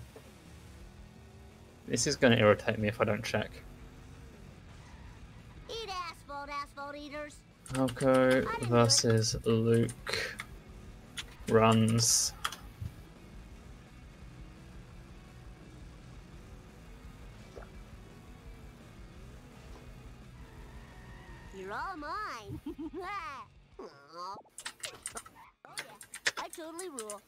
Speaker 1: irritate me if I don't check.
Speaker 4: Eat asphalt eaters.
Speaker 1: Falco versus Luke runs.
Speaker 4: You're all mine. Aw. Oh yeah, I totally rule.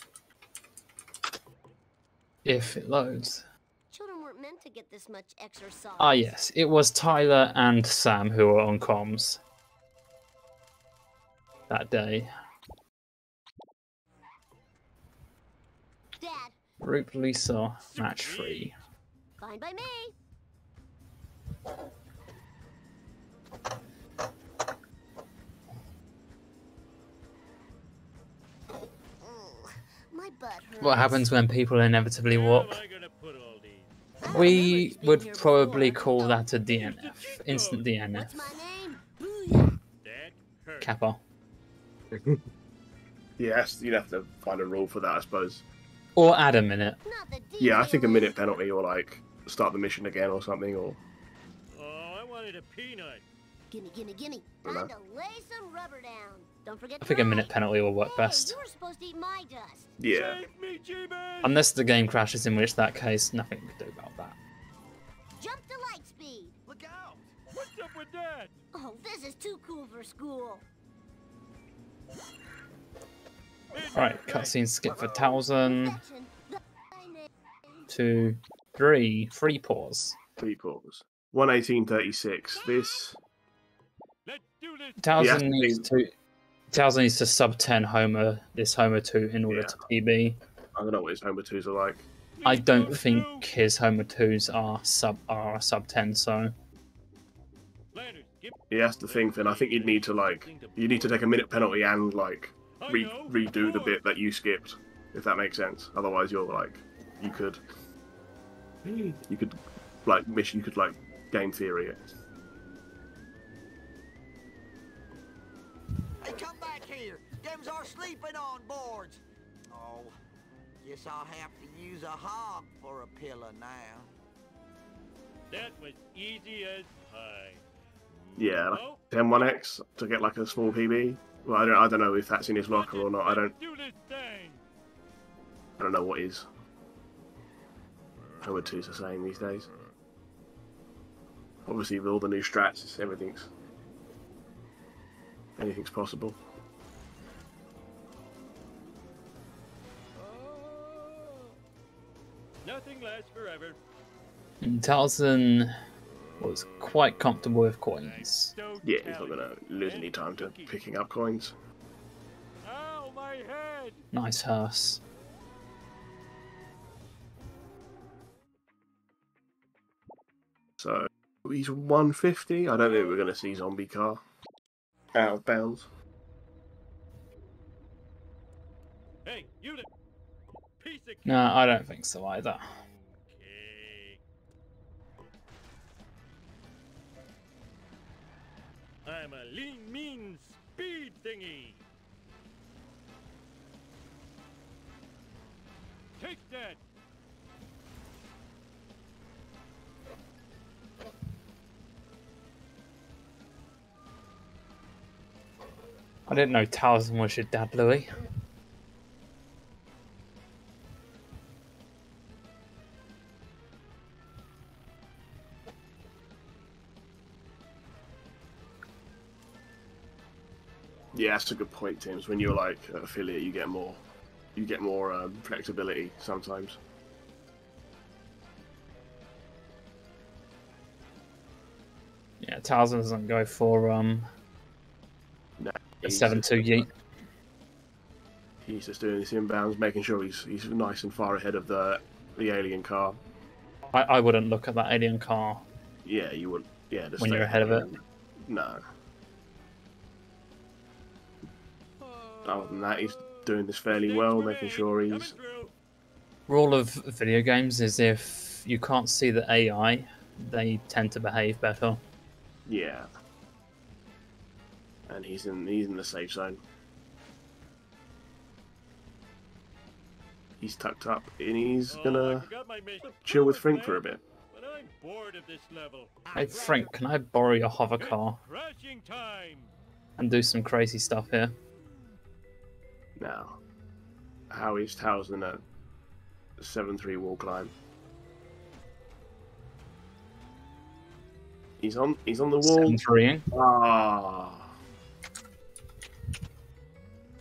Speaker 1: If it loads.
Speaker 4: Children weren't meant to get this much exercise.
Speaker 1: Ah yes, it was Tyler and Sam who were on comms that day.
Speaker 4: Dad.
Speaker 1: Group Lisa, match 3.
Speaker 4: Fine by me. My butt hurts.
Speaker 1: What happens when people inevitably walk?
Speaker 3: How am I gonna put
Speaker 1: We would probably call that a DNF. Instant DNF. Kappa.
Speaker 2: Yes, you'd have to find a rule for that, I suppose.
Speaker 1: Or add a minute.
Speaker 2: Yeah, I think a minute penalty, or like start the mission again or something, or.
Speaker 3: Oh, I wanted a peanut.
Speaker 4: Gimme, gimme, gimme. Time to lay some rubber down. Don't forget.
Speaker 1: I think a minute penalty will work best.
Speaker 4: You were supposed to eat my dust.
Speaker 2: Yeah.
Speaker 1: Unless the game crashes, in which that case, nothing we can do about that.
Speaker 4: Jump to light speed.
Speaker 3: Look out! What's up with that?
Speaker 4: Oh, this is too cool for school.
Speaker 1: Alright, cutscene skip for Towsen. 2, 3, 3 pause.
Speaker 2: 3 pause. 1:18:36. This.
Speaker 1: Towsen needs to sub 10 Homer this Homer 2 in order to PB.
Speaker 2: I don't know what his Homer 2s are like.
Speaker 1: I don't think his Homer 2s are sub 10, so.
Speaker 2: Yeah, that's the thing. Then I think you'd need to take a minute penalty and like redo the bit that you skipped, if that makes sense. Otherwise, you're like, you could like game theory it.
Speaker 10: Hey, come back here. Them's our sleeping on boards. Oh, guess I'll have to use a hog for a pillow now.
Speaker 3: That was easy as pie.
Speaker 2: Yeah, like 10-1X to get like a small PB. Well, I don't know if that's in his locker or not. I don't know what his Homer 2s are saying these days. Obviously, with all the new strats, anything's possible.
Speaker 3: Nothing lasts forever.
Speaker 1: And Towsen was quite comfortable with coins.
Speaker 2: Yeah, he's not going to lose any time to picking up coins.
Speaker 3: Ow, my head!
Speaker 1: Nice hearse.
Speaker 2: So, he's 150. I don't think we're going to see Zombie Car out of bounds.
Speaker 3: Hey, you piece of...
Speaker 1: No, I don't think so either.
Speaker 3: I'm a lean, mean speed thingy. Take that.
Speaker 1: I didn't know Towsen was your dad, Louis.
Speaker 2: Yeah, that's a good point, Tim. When you're like an affiliate, you get more flexibility sometimes.
Speaker 1: Yeah, Towsen doesn't go for
Speaker 2: No,
Speaker 1: a 7-2 yeet.
Speaker 2: He's just doing his inbounds, making sure he's nice and far ahead of the alien car.
Speaker 1: I wouldn't look at that alien car.
Speaker 2: Yeah, you would. Yeah,
Speaker 1: when you're ahead of it.
Speaker 2: No. Other than that, he's doing this fairly well, making sure he's...
Speaker 1: Rule of video games is if you can't see the AI, they tend to behave better.
Speaker 2: Yeah. And he's in the safe zone. He's tucked up, and he's gonna chill with Frink for a bit.
Speaker 3: But I'm bored of this level.
Speaker 1: Hey Frank, can I borrow your hover car
Speaker 3: Crashing time.
Speaker 1: and do some crazy stuff here?
Speaker 2: Now, how is Towsen at 7-3 wall climb? He's on the wall.
Speaker 1: 7-3.
Speaker 2: Ah.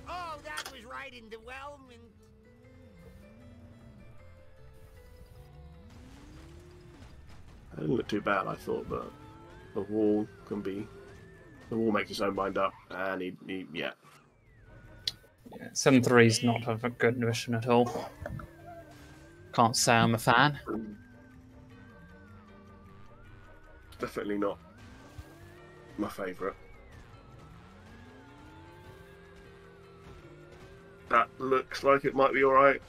Speaker 10: Oh, that was right in the whelming.
Speaker 2: It didn't look too bad, I thought, but the wall makes its own mind up, and yeah.
Speaker 1: 7-3 is not a good mission at all. Can't say I'm a fan.
Speaker 2: Definitely not my favourite. That looks like it might be alright.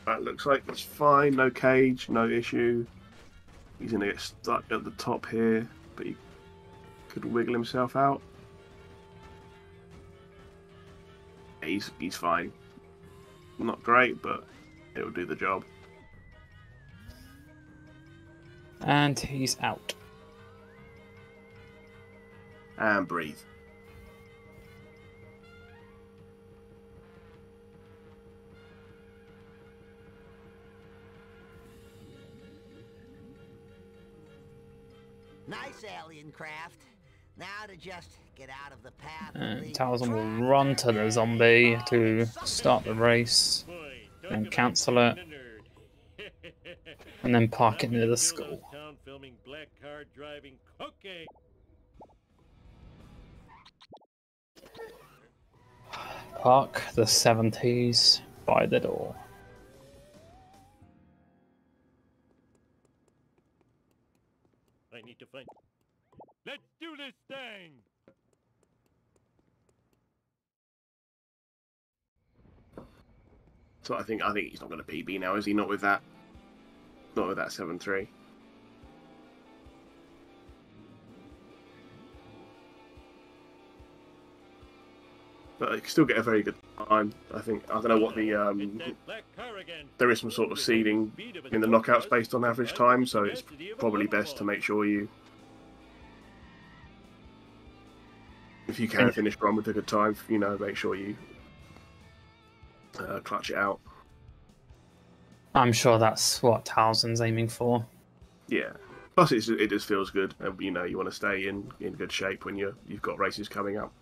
Speaker 2: That looks like it's fine, no cage, no issue. He's going to get stuck at the top here, but he could wiggle himself out. He's fine. Not great, but it'll do the job.
Speaker 1: And he's out.
Speaker 2: And breathe.
Speaker 10: Nice alien craft. Now to just get out of the path.
Speaker 1: And Towsen will run to the zombie to start the race, and cancel it, and then park it near the school. Park the 70s by the door.
Speaker 3: I need to find. Let's do this thing.
Speaker 2: So I think he's not going to PB now, is he? Not with that 7-3. But I can still get a very good time. I don't know what the there is some sort of seeding in the knockouts based on average time, so it's probably best to make sure if you can finish run with a good time, make sure you clutch it out.
Speaker 1: I'm sure that's what Towsen's aiming for.
Speaker 2: Yeah. Plus, it just feels good. You want to stay in good shape when you've got races coming up.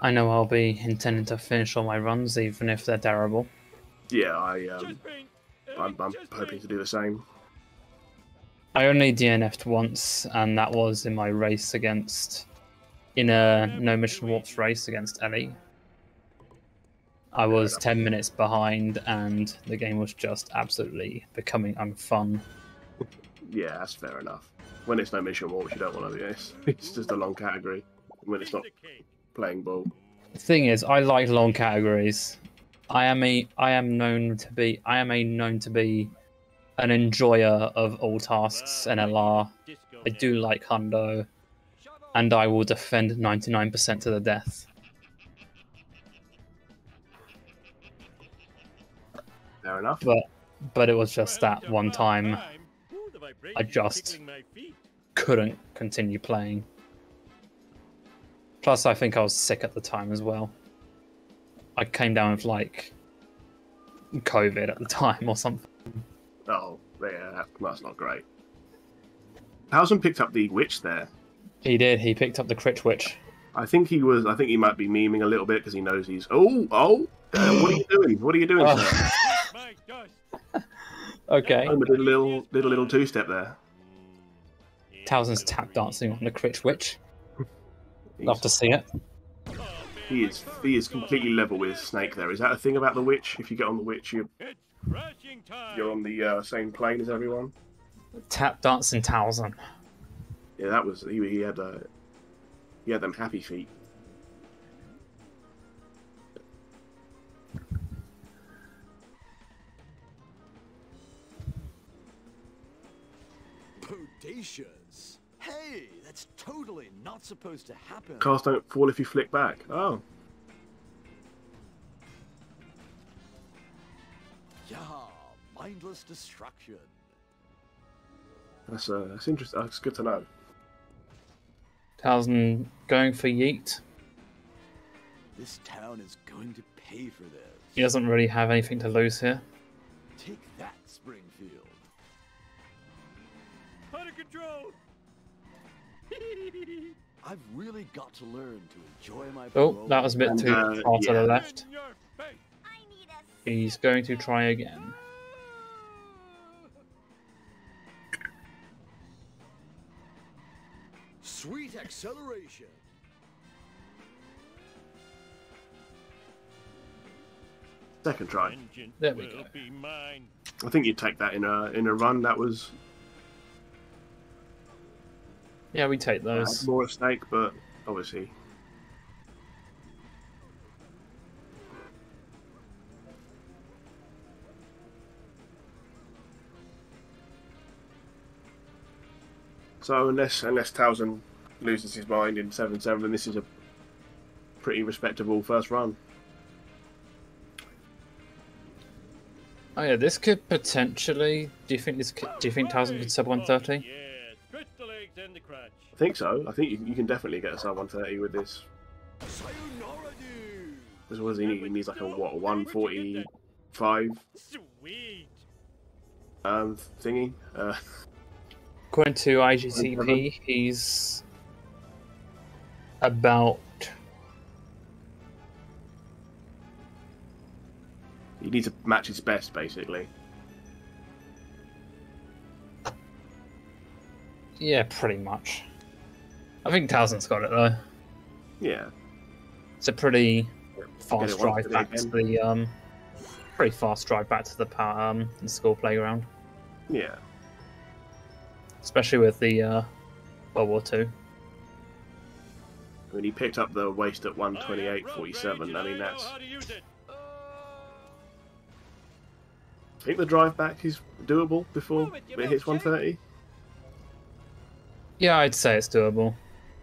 Speaker 1: I know I'll be intending to finish all my runs, even if they're terrible.
Speaker 2: Yeah, I'm hoping to do the same.
Speaker 1: I only DNF'd once, and that was in my race in a no mission warps race against Ellie. I was 10 minutes behind, and the game was just absolutely becoming unfun.
Speaker 2: Yeah, that's fair enough. When it's no mission warps, you don't want to do this. It's just a long category. When it's not playing ball.
Speaker 1: The thing is, I like long categories. I am known to be an enjoyer of all tasks in LR. I do like Hundo, and I will defend 99% to the death.
Speaker 2: Fair enough.
Speaker 1: But it was just that one time I just couldn't continue playing. Plus, I think I was sick at the time as well. I came down with, COVID at the time or something.
Speaker 2: Oh, yeah, that's not great. Towsen picked up the witch there.
Speaker 1: He did. He picked up the crit witch.
Speaker 2: I think he might be memeing a little bit because he knows he's... what are you doing? What are you doing, sir?
Speaker 1: Okay.
Speaker 2: I did a little two-step there.
Speaker 1: Towsen's tap dancing on the crit witch. Love to see it.
Speaker 2: He is completely level with Snake there. Is that a thing about the witch? If you get on the witch, you're on the same plane as everyone?
Speaker 1: Tap dancing Towsen.
Speaker 2: Yeah, that was... He had them happy feet.
Speaker 11: Bodacious. Hey, that's totally not supposed to happen.
Speaker 2: Cars don't fall if you flick back. Oh.
Speaker 11: Yeah, mindless destruction.
Speaker 2: That's interesting. That's good to know.
Speaker 1: Towsen going for yeet.
Speaker 11: This town is going to pay for this.
Speaker 1: He doesn't really have anything to lose here.
Speaker 11: Take that, Springfield.
Speaker 3: Under control.
Speaker 11: I've really got to learn to enjoy my
Speaker 1: Oh, that was a bit too far to the left.
Speaker 3: In your face.
Speaker 1: He's going to try again.
Speaker 11: Sweet acceleration.
Speaker 2: Second try.
Speaker 1: There we go.
Speaker 2: I think you'd take that in a run. That was...
Speaker 1: Yeah, we take those.
Speaker 2: More a Snake, but obviously... So unless Towsen loses his mind in 7-7, this is a pretty respectable first run.
Speaker 1: Oh yeah, this could potentially. Do you think Towsen could sub 130?
Speaker 3: Yes, crystal eggs and the crunch.
Speaker 2: I think so. I think you can definitely get a sub 130 with this. What does he need? He needs like a what, 145
Speaker 3: Sweet.
Speaker 2: thingy.
Speaker 1: According to IGTP, he's about.
Speaker 2: You need to match his best, basically.
Speaker 1: Yeah, pretty much. I think Towsen's got it though.
Speaker 2: Yeah.
Speaker 1: It's a pretty
Speaker 2: Get
Speaker 1: fast
Speaker 2: it
Speaker 1: drive back to the pretty fast drive back to the school playground.
Speaker 2: Yeah.
Speaker 1: Especially with the World War II.
Speaker 2: I mean, he picked up the waist at 128.47. I mean, that's. I think the drive back is doable before it hits 130.
Speaker 1: Yeah, I'd say it's doable.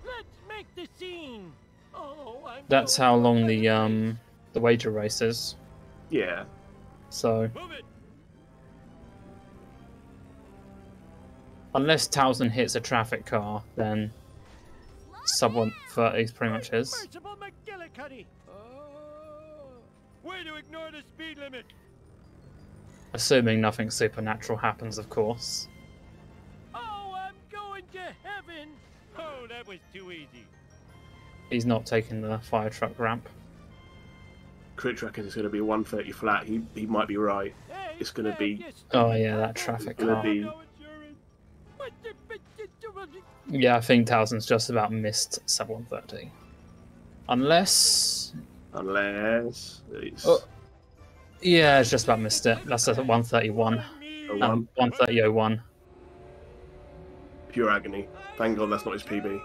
Speaker 3: Let's make the scene. Oh,
Speaker 1: That's how long the wager race is.
Speaker 2: Yeah.
Speaker 1: So unless Towsen hits a traffic car, then sub 130 is pretty much his.
Speaker 3: Way to ignore the speed limit.
Speaker 1: Assuming nothing supernatural happens, of course.
Speaker 3: Oh, I'm going to heaven. Oh, that was too easy.
Speaker 1: He's not taking the fire truck ramp.
Speaker 2: Crit reckons it's going to be 130 flat. He might be right. It's going to be.
Speaker 1: Oh yeah, that traffic car.
Speaker 2: Be...
Speaker 1: Yeah, I think Towsen's just about missed sub 130. Unless
Speaker 2: it's.
Speaker 1: Oh. Yeah, it's just about missed it. That's a 131. 130.01.
Speaker 2: Pure agony. Thank God that's not his PB.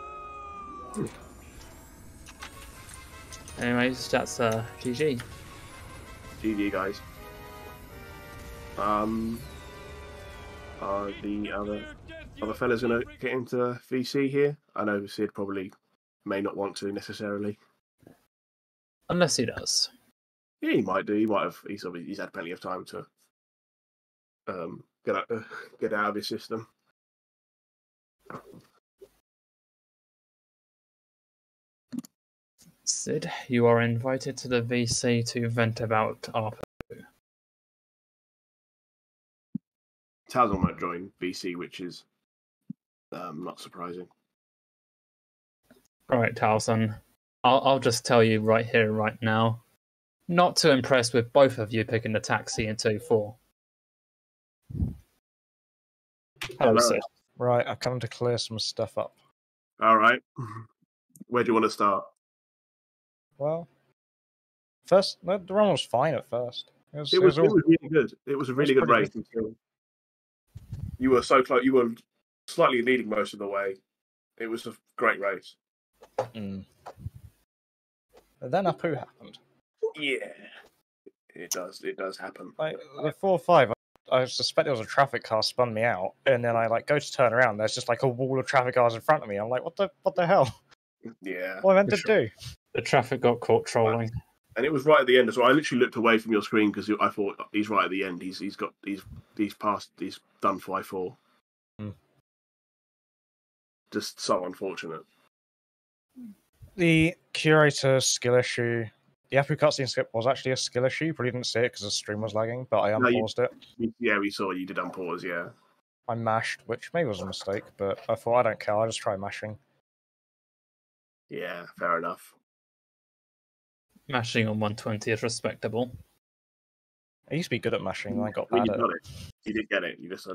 Speaker 1: Anyways, that's GG.
Speaker 2: GG, guys. Are the other fellas gonna get into VC here? I know Sid probably may not want to necessarily.
Speaker 1: Unless he does.
Speaker 2: Yeah, he might do. He might have. He's had plenty of time to get out of his system.
Speaker 1: Sid, you are invited to the VC to vent about ARPU.
Speaker 2: Towsen might join VC, which is not surprising.
Speaker 1: Alright, Towsen. I'll just tell you right here, right now. Not too impressed with both of you picking the taxi in 2-4. Hello, Sid.
Speaker 12: Right, I come to clear some stuff up.
Speaker 2: All right. Where do you want to start?
Speaker 12: Well, first, the run was fine at first. It was
Speaker 2: really good. It was a really good race until you were so close. You were slightly leading most of the way. It was a great race.
Speaker 12: Mm. But then ARPU happened.
Speaker 2: Yeah, it does. It does happen.
Speaker 12: Like the 4-5, I suspect there was a traffic car spun me out, and then I go to turn around. There's just like a wall of traffic cars in front of me. I'm like, what the hell?
Speaker 2: Yeah.
Speaker 12: What am I meant to do?
Speaker 1: The traffic got caught trolling.
Speaker 2: And it was right at the end as well. I literally looked away from your screen because I thought he's right at the end. He's done 5-4.
Speaker 12: Mm.
Speaker 2: Just so unfortunate.
Speaker 12: The curator skill issue. The ARPU cutscene skip was actually a skill issue. You probably didn't see it because the stream was lagging, but I unpaused it.
Speaker 2: Yeah, we saw you did unpause, yeah.
Speaker 12: I mashed, which maybe was a mistake, but I thought, I don't care, I'll just try mashing.
Speaker 2: Yeah, fair enough.
Speaker 1: Mashing on 120 is respectable.
Speaker 12: I used to be good at mashing, and I got bad at it.
Speaker 2: You did get it. You just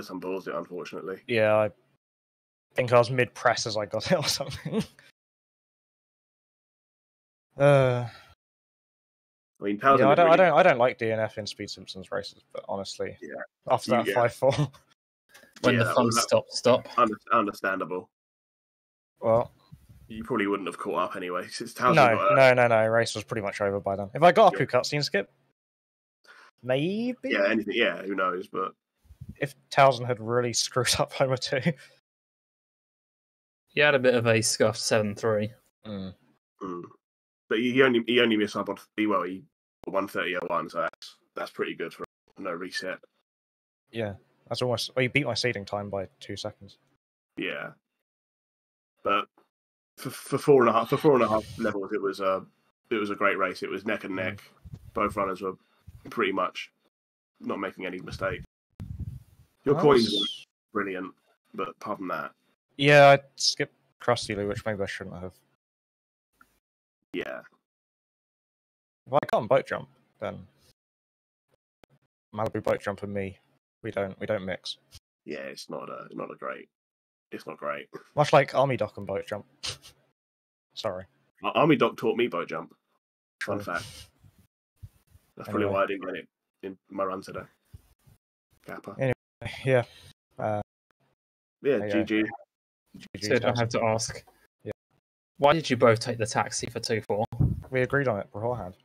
Speaker 2: unpaused it, unfortunately.
Speaker 12: Yeah, I think I was mid-press as I got it or something.
Speaker 2: I mean,
Speaker 12: yeah, I don't like DNF in Speed Simpsons races, but honestly, after that 5-4,
Speaker 1: when the fun stop.
Speaker 2: Understandable.
Speaker 12: Well,
Speaker 2: you probably wouldn't have caught up anyway. Since
Speaker 12: no. Race was pretty much over by then. If I got a cutscene skip, maybe.
Speaker 2: Yeah, anything. Yeah, who knows? But
Speaker 12: if Towsen had really screwed up Homer 2,
Speaker 1: He had a bit of a scuffed 7-3.
Speaker 12: Mm.
Speaker 2: But he only missed up on he 130.01, so that's pretty good for no reset.
Speaker 12: Yeah, that's almost. Well, he beat my seeding time by 2 seconds.
Speaker 2: Yeah, but for 4.5 levels, it was a great race. It was neck and neck. Both runners were pretty much not making any mistakes. Your coins were brilliant, but apart from that,
Speaker 12: yeah, I skipped Krusty Lou, which maybe I shouldn't have.
Speaker 2: Yeah.
Speaker 12: If I can't boat jump, then Malibu boat jump and me, we don't mix.
Speaker 2: Yeah, it's not great. It's not great.
Speaker 12: Much like Army Doc and boat jump. Sorry.
Speaker 2: Army Doc taught me boat jump.
Speaker 12: True.
Speaker 2: Fun fact. That's probably why I didn't get it in my run today. Kappa.
Speaker 12: Anyway, yeah.
Speaker 2: GG.
Speaker 1: So I don't have to ask.
Speaker 12: Yeah.
Speaker 1: Why did you both take the taxi for 2-4?
Speaker 12: We agreed on it beforehand.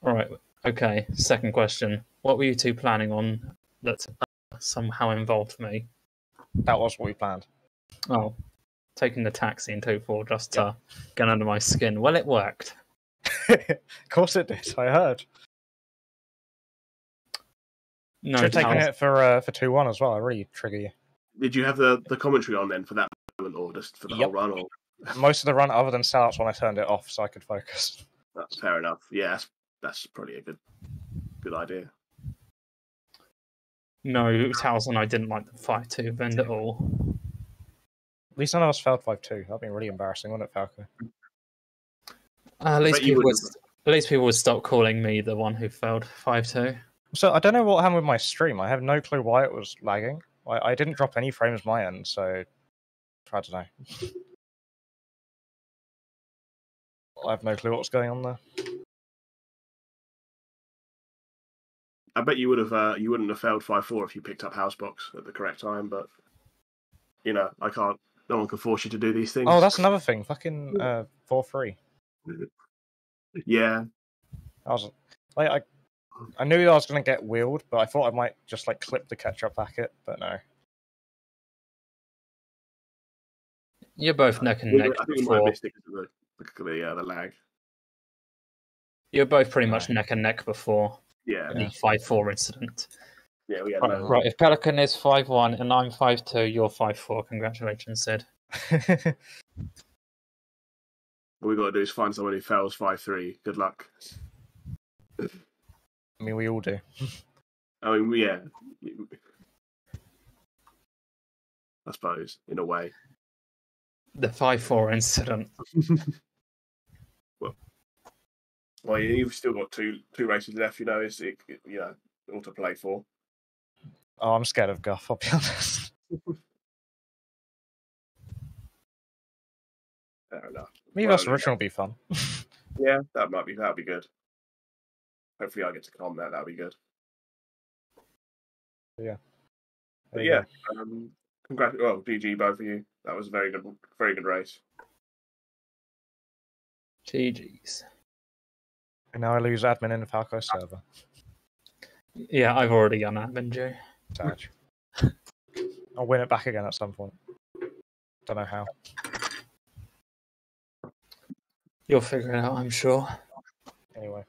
Speaker 1: All right. Okay. Second question. What were you two planning on that somehow involved me?
Speaker 12: That was what we planned.
Speaker 1: Oh, taking the taxi in 2-4 just to get under my skin. Well, it worked.
Speaker 12: Of course it did. I heard.
Speaker 1: No,
Speaker 12: should have taken it for 2-1 as well. I really trigger you.
Speaker 2: Did you have the commentary on then for that moment, or just for the whole run? Or
Speaker 12: most of the run, other than sellouts, when I turned it off, so I could focus.
Speaker 2: That's fair enough. Yeah, that's probably a good idea.
Speaker 1: No, Towsen, I didn't like the 5-2 bend at all.
Speaker 12: At least none of us failed 5-2. That'd be really embarrassing, wouldn't it, Falco?
Speaker 1: At least people would stop calling me the one who failed 5-2.
Speaker 12: So I don't know what happened with my stream. I have no clue why it was lagging. I didn't drop any frames my end, so I don't know. I have no clue what's going on there.
Speaker 2: I bet you wouldn't have failed 5-4 if you picked up Housebox at the correct time, but I can't. No one can force you to do these things.
Speaker 12: Oh, that's another thing. Fucking 4-3.
Speaker 2: Yeah.
Speaker 12: I was like, I knew I was going to get wheeled, but I thought I might just clip the catch-up packet, but no.
Speaker 1: You're both neck and neck.
Speaker 2: I think you might have missed it because of the lag.
Speaker 1: You're both pretty much neck and neck before the 5-4 incident.
Speaker 2: Yeah, we had
Speaker 1: right. If Pelican is 5-1 and I'm 5-2, you're 5-4. Congratulations, Sid.
Speaker 2: All we got to do is find someone who fails 5-3. Good luck.
Speaker 12: I mean, we all do.
Speaker 2: I mean, yeah. I suppose, in a way.
Speaker 1: The 5-4 incident.
Speaker 2: Well, you've still got two races left. All to play for.
Speaker 12: Oh, I'm scared of Guff. I'll be honest.
Speaker 2: Fair enough.
Speaker 12: Me versus Richard will be fun.
Speaker 2: Yeah, that'd be good. Hopefully, I get to calm that. That'll be good.
Speaker 12: Yeah.
Speaker 2: But yeah, congrats. Well, GG both of you. That was a very good race.
Speaker 1: GG's.
Speaker 12: And now I lose admin in the Falco server.
Speaker 1: Yeah, I've already unadmin you.
Speaker 12: Touch. I'll win it back again at some point. Don't know how.
Speaker 1: You'll figure it out, I'm sure.
Speaker 12: Anyway.